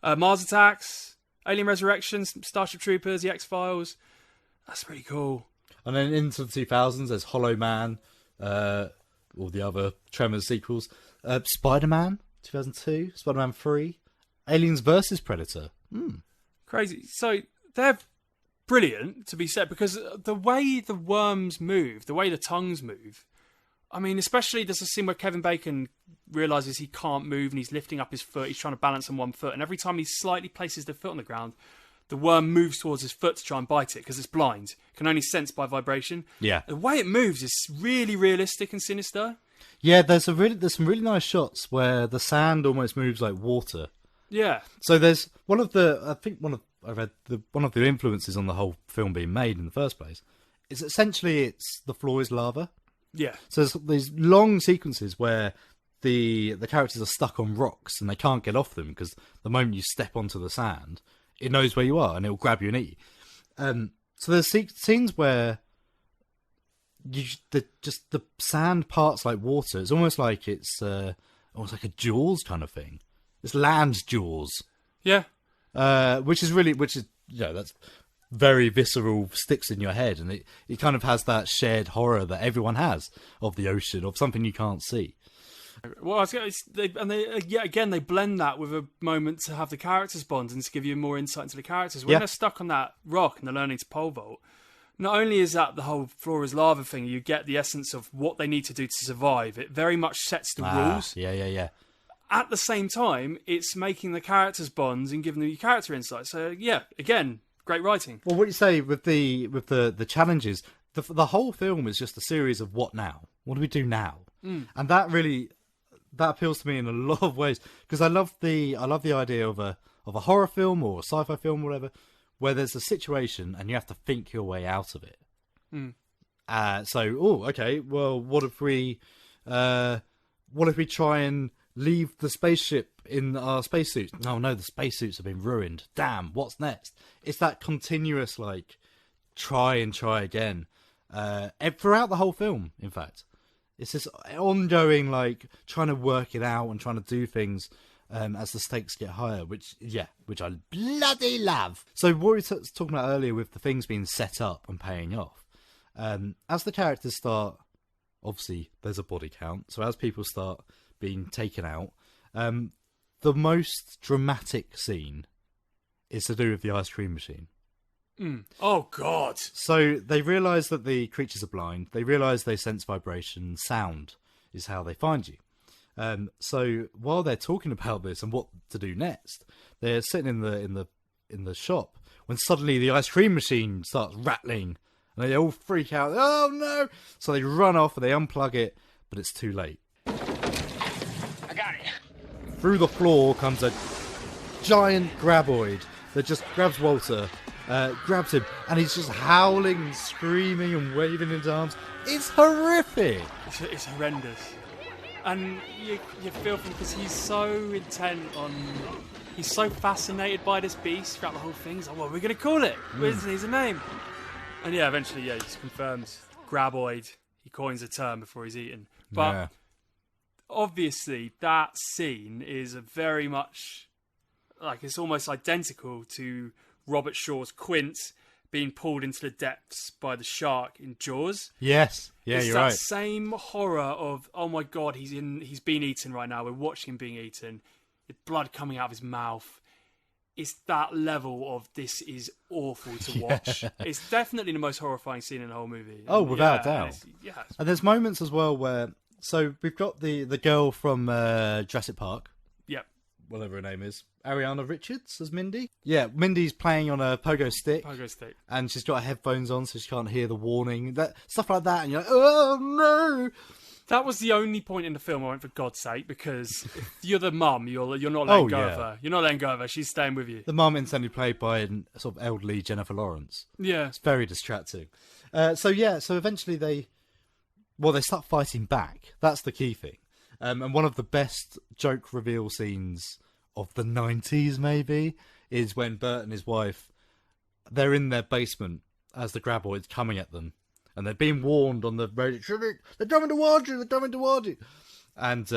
B: Mars Attacks, Alien Resurrection, Starship Troopers, The X-Files. That's pretty cool.
A: And then into the 2000s, there's Hollow Man, all the other Tremors sequels. Spider-Man, 2002, Spider-Man 3, Aliens vs. Predator.
B: Crazy. So they're brilliant, to be said, because the way the worms move, the way the tongues move, I mean, especially there's a scene where Kevin Bacon realises he can't move and he's lifting up his foot. He's trying to balance on one foot. And every time he slightly places the foot on the ground, the worm moves towards his foot to try and bite it because it's blind. It can only sense by vibration.
A: Yeah.
B: The way it moves is really realistic and sinister.
A: Yeah, there's some really nice shots where the sand almost moves like water.
B: Yeah.
A: So there's one of the influences on the whole film being made in the first place is essentially the floor is lava.
B: Yeah.
A: So there's these long sequences where the characters are stuck on rocks and they can't get off them because the moment you step onto the sand, it knows where you are and it'll grab you and eat you. So there's scenes where the sand parts like water. It's almost like it's almost like a Jaws kind of thing. It's land Jaws.
B: Yeah.
A: Which is that's very visceral, sticks in your head, and it kind of has that shared horror that everyone has of the ocean, of something you can't see.
B: Well, they blend that with a moment to have the characters bond and to give you more insight into the characters. When they're stuck on that rock and they're learning to pole vault, not only is that the whole floor is lava thing, you get the essence of what they need to do to survive. It very much sets the rules.
A: Yeah.
B: At the same time, it's making the characters bond and giving them your character insight. So yeah, again, great writing.
A: Well, what you say with the challenges, the whole film is just a series of what now? What do we do now? And that appeals to me in a lot of ways because I love the idea of a horror film or a sci-fi film or whatever where there's a situation and you have to think your way out of it. What if we try and leave the spaceship in our spacesuits. Oh no, the spacesuits have been ruined. Damn, what's next? It's that continuous, like, try and try again. Throughout the whole film, in fact. It's this ongoing, like, trying to work it out and trying to do things as the stakes get higher, which I bloody love. So what we were talking about earlier with the things being set up and paying off, as the characters start, obviously there's a body count, so as people start being taken out, the most dramatic scene is to do with the ice cream machine.
B: Oh, God.
A: So they realise that the creatures are blind. They realise they sense vibration. Sound is how they find you. So while they're talking about this and what to do next, they're sitting in the shop when suddenly the ice cream machine starts rattling and they all freak out. Oh no! So they run off and they unplug it, but it's too late.
I: I got it.
A: Through the floor comes a giant graboid that just grabs Walter. Grabs him, and he's just howling and screaming and waving his arms. It's horrific.
B: It's horrendous, and you feel for him because he's so intent on. He's so fascinated by this beast throughout the whole thing. He's like, "What are we gonna call it? Here's a name." And yeah, eventually, he just confirms graboid. He coins a term before he's eaten. But obviously, that scene is a very much like it's almost identical to Robert Shaw's Quint being pulled into the depths by the shark in Jaws.
A: Yes, yeah,
B: it's
A: you're
B: that
A: right.
B: Same horror of, oh my God, he's being eaten right now. We're watching him being eaten. With blood coming out of his mouth. It's that level of this is awful to watch. It's definitely the most horrifying scene in the whole movie.
A: Oh, without a doubt.
B: Yeah.
A: And there's moments as well where, so we've got the girl from Jurassic Park.
B: Yep.
A: Whatever her name is. Ariana Richards as Mindy. Yeah, Mindy's playing on a pogo stick. And she's got her headphones on so she can't hear the warning. Stuff like that. And you're like, oh no!
B: That was the only point in the film I went, for God's sake, because if you're the mum, you're not letting go of her. You're not letting go of her. She's staying with you.
A: The mum instantly played by a sort of elderly Jennifer Lawrence.
B: Yeah.
A: It's very distracting. So eventually they start fighting back. That's the key thing. And one of the best joke reveal scenes of the 90s, maybe, is when Bert and his wife, they're in their basement as the graboid's coming at them. And they're being warned on the radio, they're coming towards you. And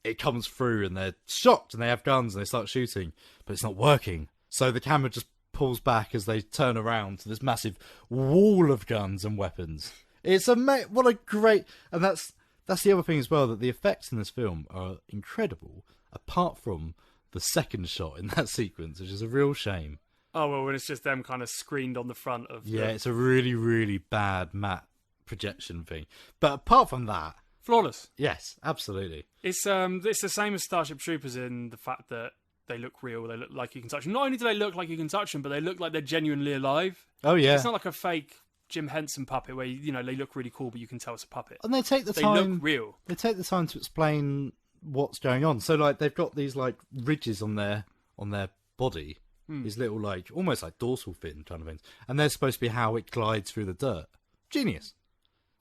A: it comes through and they're shocked and they have guns and they start shooting, but it's not working. So the camera just pulls back as they turn around to this massive wall of guns and weapons. It's what a great... And that's the other thing as well, that the effects in this film are incredible, apart from the second shot in that sequence, which is a real shame.
B: Oh, well, when it's just them kind of screened on the front of
A: Yeah, it's a really, really bad matte projection thing. But apart from that...
B: Flawless.
A: Yes, absolutely.
B: It's the same as Starship Troopers in the fact that they look real, they look like you can touch them. Not only do they look like you can touch them, but they look like they're genuinely alive.
A: Oh, yeah.
B: It's not like a fake Jim Henson puppet where, they look really cool, but you can tell it's a puppet.
A: And they take the time...
B: They look real.
A: They take the time to explain what's going on. So, like, they've got these, like, ridges on their body... These little, like, almost like dorsal fin kind of things. And they're supposed to be how it glides through the dirt. Genius.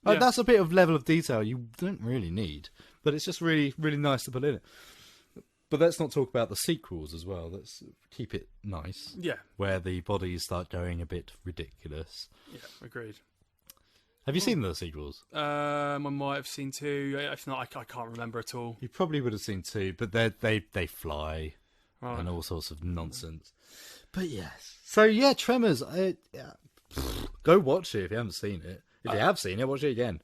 A: Like, that's a bit of level of detail you don't really need. But it's just really, really nice to put in it. But let's not talk about the sequels as well. Let's keep it nice.
B: Yeah.
A: Where the bodies start going a bit ridiculous.
B: Yeah, agreed.
A: Have you seen the sequels?
B: I might have seen 2. If not, I can't remember at all.
A: You probably would have seen 2, but they fly.
B: Right.
A: And all sorts of nonsense. But yes. So yeah, Tremors. Go watch it if you haven't seen it. If you have seen it, watch it again.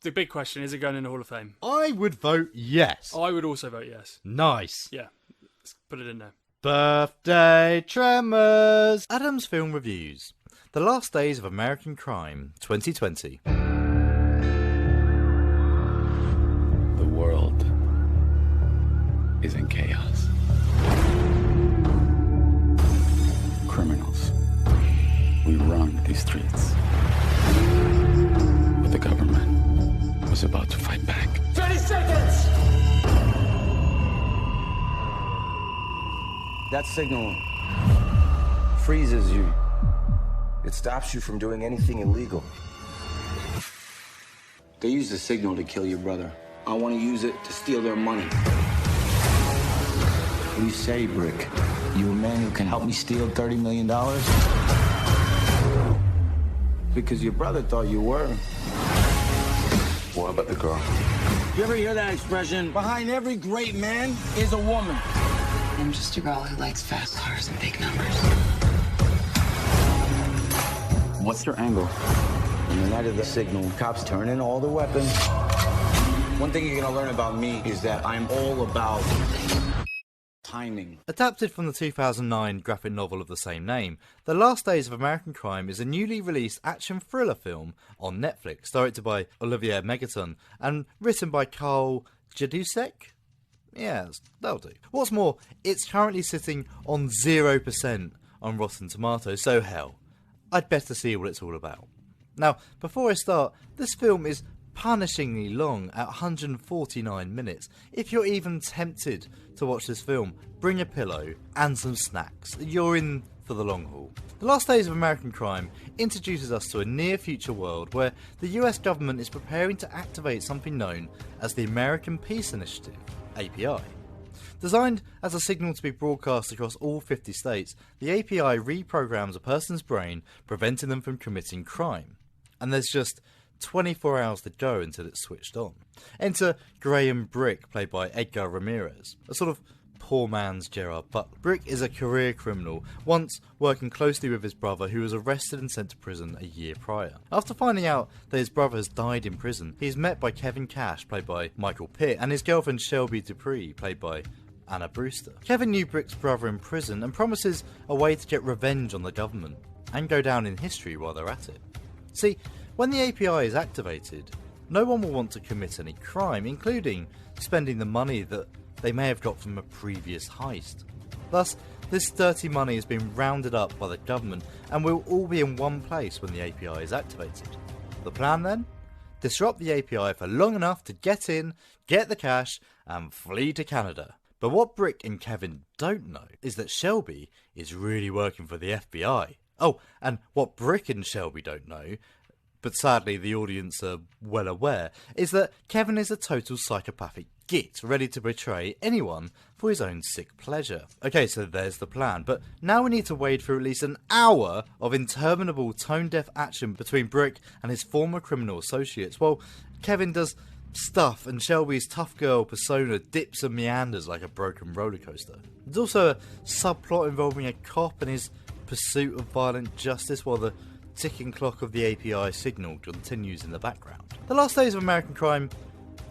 B: The big question, is it going in the Hall of Fame?
A: I would vote yes.
B: I would also vote yes.
A: Nice.
B: Yeah. Let's put it in there.
A: Birthday Tremors. Adam's Film Reviews. The Last Days of American Crime, 2020.
Q: The world is in chaos. Criminals. We run these streets. But the government was about to fight back.
I: 30 seconds!
R: That signal freezes you. It stops you from doing anything illegal. They used the signal to kill your brother. I want to use it to steal their money. What do you say, Brick? You a man who can help me steal $30 million? Because your brother thought you were.
Q: What about the girl?
M: You ever hear that expression? Behind every great man is a woman.
F: I'm just a girl who likes fast cars and big numbers.
R: What's your angle? On the night of the signal, cops turn in all the weapons. One thing you're gonna learn about me is that I'm all about timing.
A: Adapted from the 2009 graphic novel of the same name, The Last Days of American Crime is a newly released action thriller film on Netflix, directed by Olivier Megaton and written by Carl Jadusek. Yes, that'll do. What's more, it's currently sitting on 0% on Rotten Tomatoes, so hell, I'd better see what it's all about. Now, before I start, this film is punishingly long at 149 minutes. If you're even tempted to watch this film, bring a pillow and some snacks. You're in for the long haul. The Last Days of American Crime introduces us to a near-future world where the US government is preparing to activate something known as the American Peace Initiative, API. Designed as a signal to be broadcast across all 50 states, the API reprograms a person's brain, preventing them from committing crime. And there's just 24 hours to go until it's switched on. Enter Graham Brick, played by Edgar Ramirez, a sort of poor man's Gerard Butler. Brick is a career criminal, once working closely with his brother, who was arrested and sent to prison a year prior. After finding out that his brother has died in prison, he is met by Kevin Cash, played by Michael Pitt, and his girlfriend Shelby Dupree, played by Anna Brewster. Kevin knew Brick's brother in prison and promises a way to get revenge on the government and go down in history while they're at it. See, when the API is activated, no one will want to commit any crime, including spending the money that they may have got from a previous heist. Thus, this dirty money has been rounded up by the government and will all be in one place when the API is activated. The plan then? Disrupt the API for long enough to get in, get the cash, and flee to Canada. But what Brick and Kevin don't know is that Shelby is really working for the FBI. Oh, and what Brick and Shelby don't know, but sadly the audience are well aware, is that Kevin is a total psychopathic git, ready to betray anyone for his own sick pleasure. Okay, so there's the plan, but now we need to wade through at least an hour of interminable tone-deaf action between Brick and his former criminal associates, while Kevin does stuff and Shelby's tough girl persona dips and meanders like a broken roller coaster. There's also a subplot involving a cop and his pursuit of violent justice while the ticking clock of the API signal continues in the background. The Last Days of American Crime,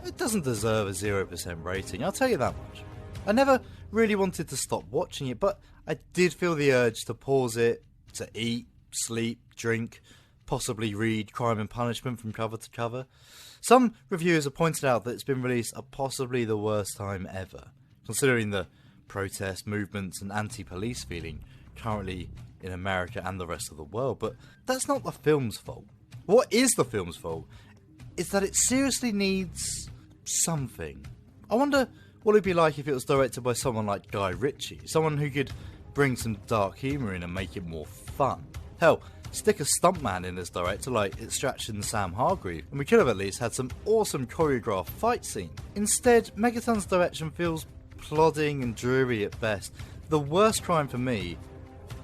A: it doesn't deserve a 0% rating, I'll tell you that much. I never really wanted to stop watching it, but I did feel the urge to pause it, to eat, sleep, drink, possibly read Crime and Punishment from cover to cover. Some reviewers have pointed out that it's been released at possibly the worst time ever, considering the protest movements and anti-police feeling currently in America and the rest of the world, but that's not the film's fault. What is the film's fault is that it seriously needs something. I wonder what it'd be like if it was directed by someone like Guy Ritchie, someone who could bring some dark humour in and make it more fun. Hell, stick a stuntman in as director like Extraction's Sam Hargrave, and we could have at least had some awesome choreographed fight scene. Instead, Megaton's direction feels plodding and dreary at best. The worst crime for me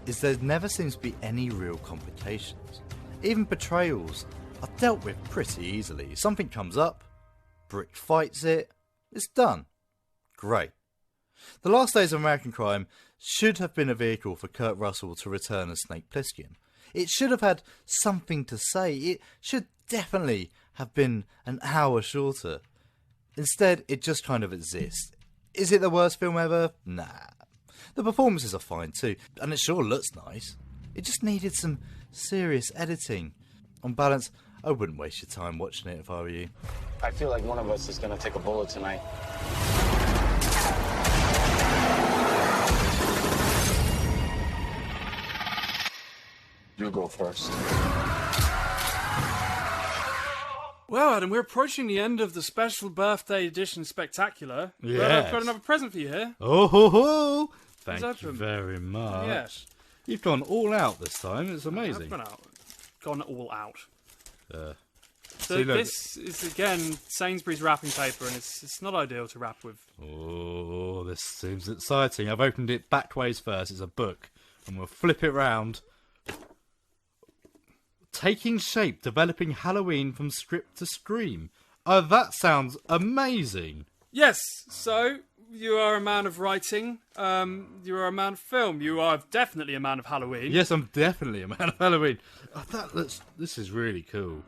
A: is there never seems to be any real complications. Even betrayals are dealt with pretty easily. Something comes up, Brick fights it, it's done. Great. The Last Days of American Crime should have been a vehicle for Kurt Russell to return as Snake Plissken. It should have had something to say. It should definitely have been an hour shorter. Instead, it just kind of exists. Is it the worst film ever? Nah. The performances are fine too, and it sure looks nice. It just needed some serious editing. On balance, I wouldn't waste your time watching it if I were you.
R: I feel like one of us is gonna take a bullet tonight. You go first.
B: Well, Adam, we're approaching the end of the special birthday edition spectacular.
A: Yes.
B: Well, I've got another present for you here.
A: Oh ho ho!
B: Let's
A: Thank you
B: open.
A: very much.
B: Yes.
A: You've gone all out this time, it's amazing.
B: I've gone all out. So
A: See, look.
B: this is, again, Sainsbury's wrapping paper, and it's not ideal to wrap with.
A: Oh, this seems exciting. I've opened it backways first. It's a book. And we'll flip it round. Taking shape, developing Halloween from script to scream. Oh, that sounds amazing.
B: Yes, so you are a man of writing. You are a man of film. You are definitely a man of Halloween.
A: Yes, I'm definitely a man of Halloween. Oh, this is really cool.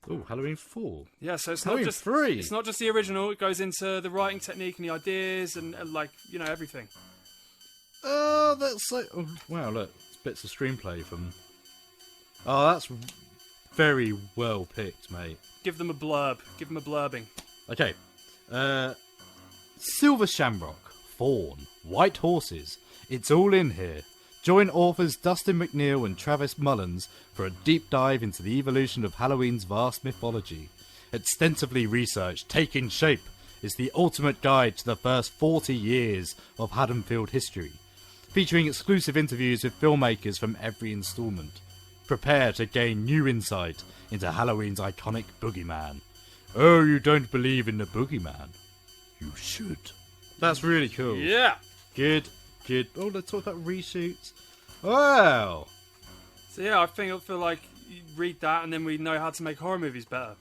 A: Oh, Halloween 4.
B: Yeah, so it's
A: Halloween
B: not just
A: 3.
B: It's not just the original. It goes into the writing technique and the ideas and like, you know, everything.
A: Oh, that's so... Oh, wow, look. It's bits of screenplay from... Oh, that's very well picked, mate.
B: Give them a blurb. Give them a blurbing.
A: Okay. Silver Shamrock, Fawn, White Horses. It's all in here. Join authors Dustin McNeil and Travis Mullins for a deep dive into the evolution of Halloween's vast mythology. Extensively researched, Taking Shape is the ultimate guide to the first 40 years of Haddonfield history, featuring exclusive interviews with filmmakers from every instalment. Prepare to gain new insight into Halloween's iconic boogeyman. Oh, you don't believe in the boogeyman? You should. That's really cool.
B: Yeah.
A: Good. Oh, let's talk about reshoots. Wow.
B: So yeah, I feel like you read that and then we know how to make horror movies better.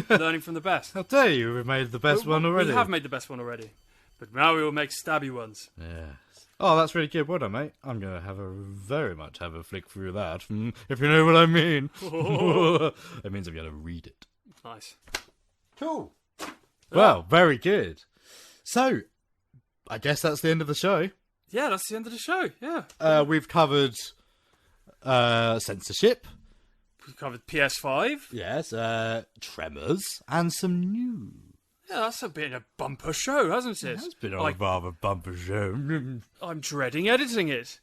B: Learning from the best.
A: How dare you? We've made the best one already.
B: We have made the best one already. But now we will make stabby ones.
A: Yes. Oh, that's really good. Well done, mate. I'm going to very much have a flick through that, if you know what I mean. It means I'm going to read it.
B: Nice.
A: Cool. Well, very good. So, I guess that's the end of the show.
B: Yeah, that's the end of the show. Yeah.
A: We've covered censorship.
B: We've covered PS5.
A: Yes. Tremors. And some news.
B: Yeah, that's been a bumper show, hasn't it?
A: It's been a rather bumper show.
B: I'm dreading editing it.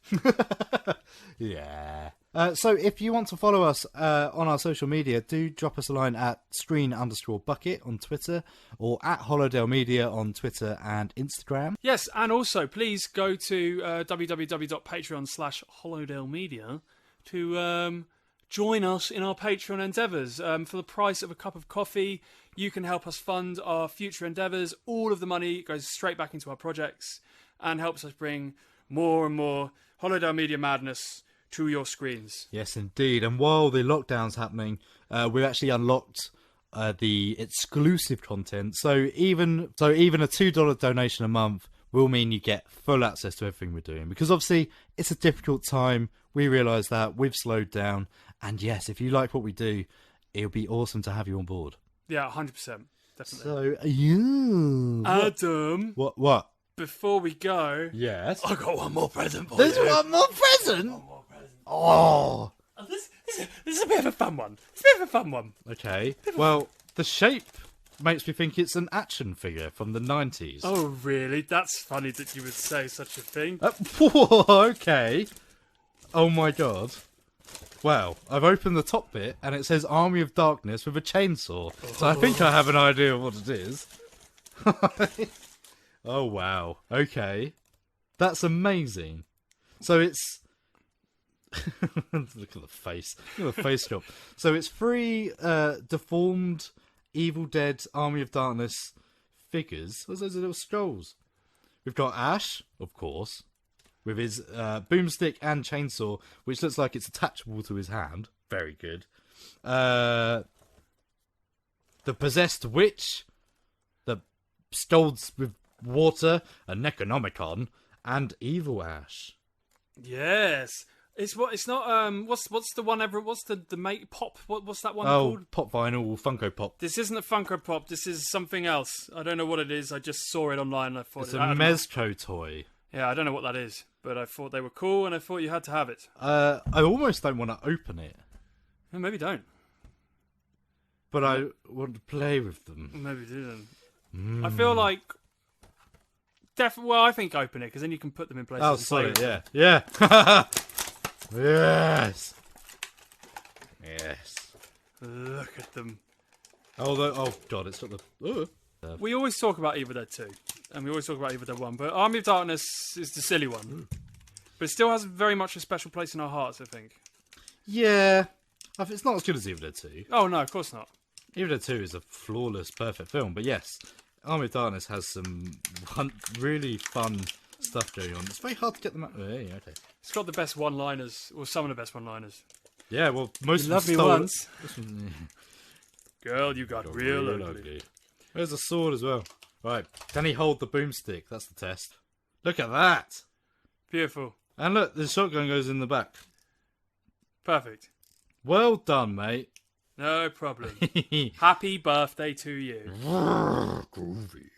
A: Yeah. So if you want to follow us on our social media, do drop us a line at screen_bucket on Twitter or at Hollowdale Media on Twitter and Instagram.
B: Yes, and also please go to www.patreon.com/HollowdaleMedia to join us in our Patreon endeavours. For the price of a cup of coffee, you can help us fund our future endeavours. All of the money goes straight back into our projects and helps us bring more and more Hollowdale Media madness to your screens.
A: Yes, indeed. And while the lockdown's happening, we've actually unlocked the exclusive content. So even a $2 donation a month will mean you get full access to everything we're doing. Because obviously, it's a difficult time. We realise that. We've slowed down. And yes, if you like what we do, it'll be awesome to have you on board.
B: Yeah, 100%. Definitely.
A: So, you...
B: Adam.
A: What?
B: Before we go...
A: Yes?
B: I got one more present for
A: There's
B: you.
A: one more present? Oh!
B: This is a bit of a fun one. It's a bit of a fun one.
A: Okay. Well, the shape makes me think it's an action figure from the 90s.
B: Oh, really? That's funny that you would say such a thing.
A: Okay. Oh my god. Wow. I've opened the top bit and it says Army of Darkness with a chainsaw. So I think I have an idea of what it is. Oh wow. Okay. That's amazing. So it's... Look at the face. Look at the face shop. So it's 3 deformed Evil Dead Army of Darkness figures. What's those little skulls? We've got Ash, of course, with his boomstick and chainsaw, which looks like it's attachable to his hand. Very good. The Possessed Witch, the Scolds with Water, a Necronomicon, and Evil Ash.
B: Yes. It's not what's the one ever what's the mate pop what's that one called?
A: Pop Vinyl Funko Pop.
B: This isn't a Funko Pop, this is something else. I don't know what it is. I just saw it online and I thought
A: it's a Mezco toy.
B: Yeah, I don't know what that is, but I thought they were cool and I thought you had to have it.
A: I almost don't want to open it.
B: Well, maybe don't.
A: But I want to play with them.
B: Maybe do then. I feel like well, I think open it because then you can put them in places.
A: Oh,
B: and play
A: sorry,
B: with them.
A: yeah. Yes.
B: Look at them.
A: Oh god, it's got the...
B: We always talk about Evil Dead 2, and we always talk about Evil Dead 1, but Army of Darkness is the silly one. But it still has very much a special place in our hearts, I think.
A: Yeah. It's not as good as Evil Dead 2.
B: Oh, no, of course not.
A: Even though 2 is a flawless, perfect film, but yes, Army of Darkness has some really fun stuff going on. It's very hard to get them out. Oh, yeah, okay.
B: It's got the best one-liners, or some of the best one-liners.
A: Yeah, well, most
B: You
A: of
B: love me
A: them
B: once. Girl, you got real ugly.
A: There's a sword as well. Right, can he hold the boomstick? That's the test. Look at that!
B: Beautiful.
A: And look, the shotgun goes in the back.
B: Perfect.
A: Well done, mate.
B: No problem. Happy birthday to you.
A: Groovy.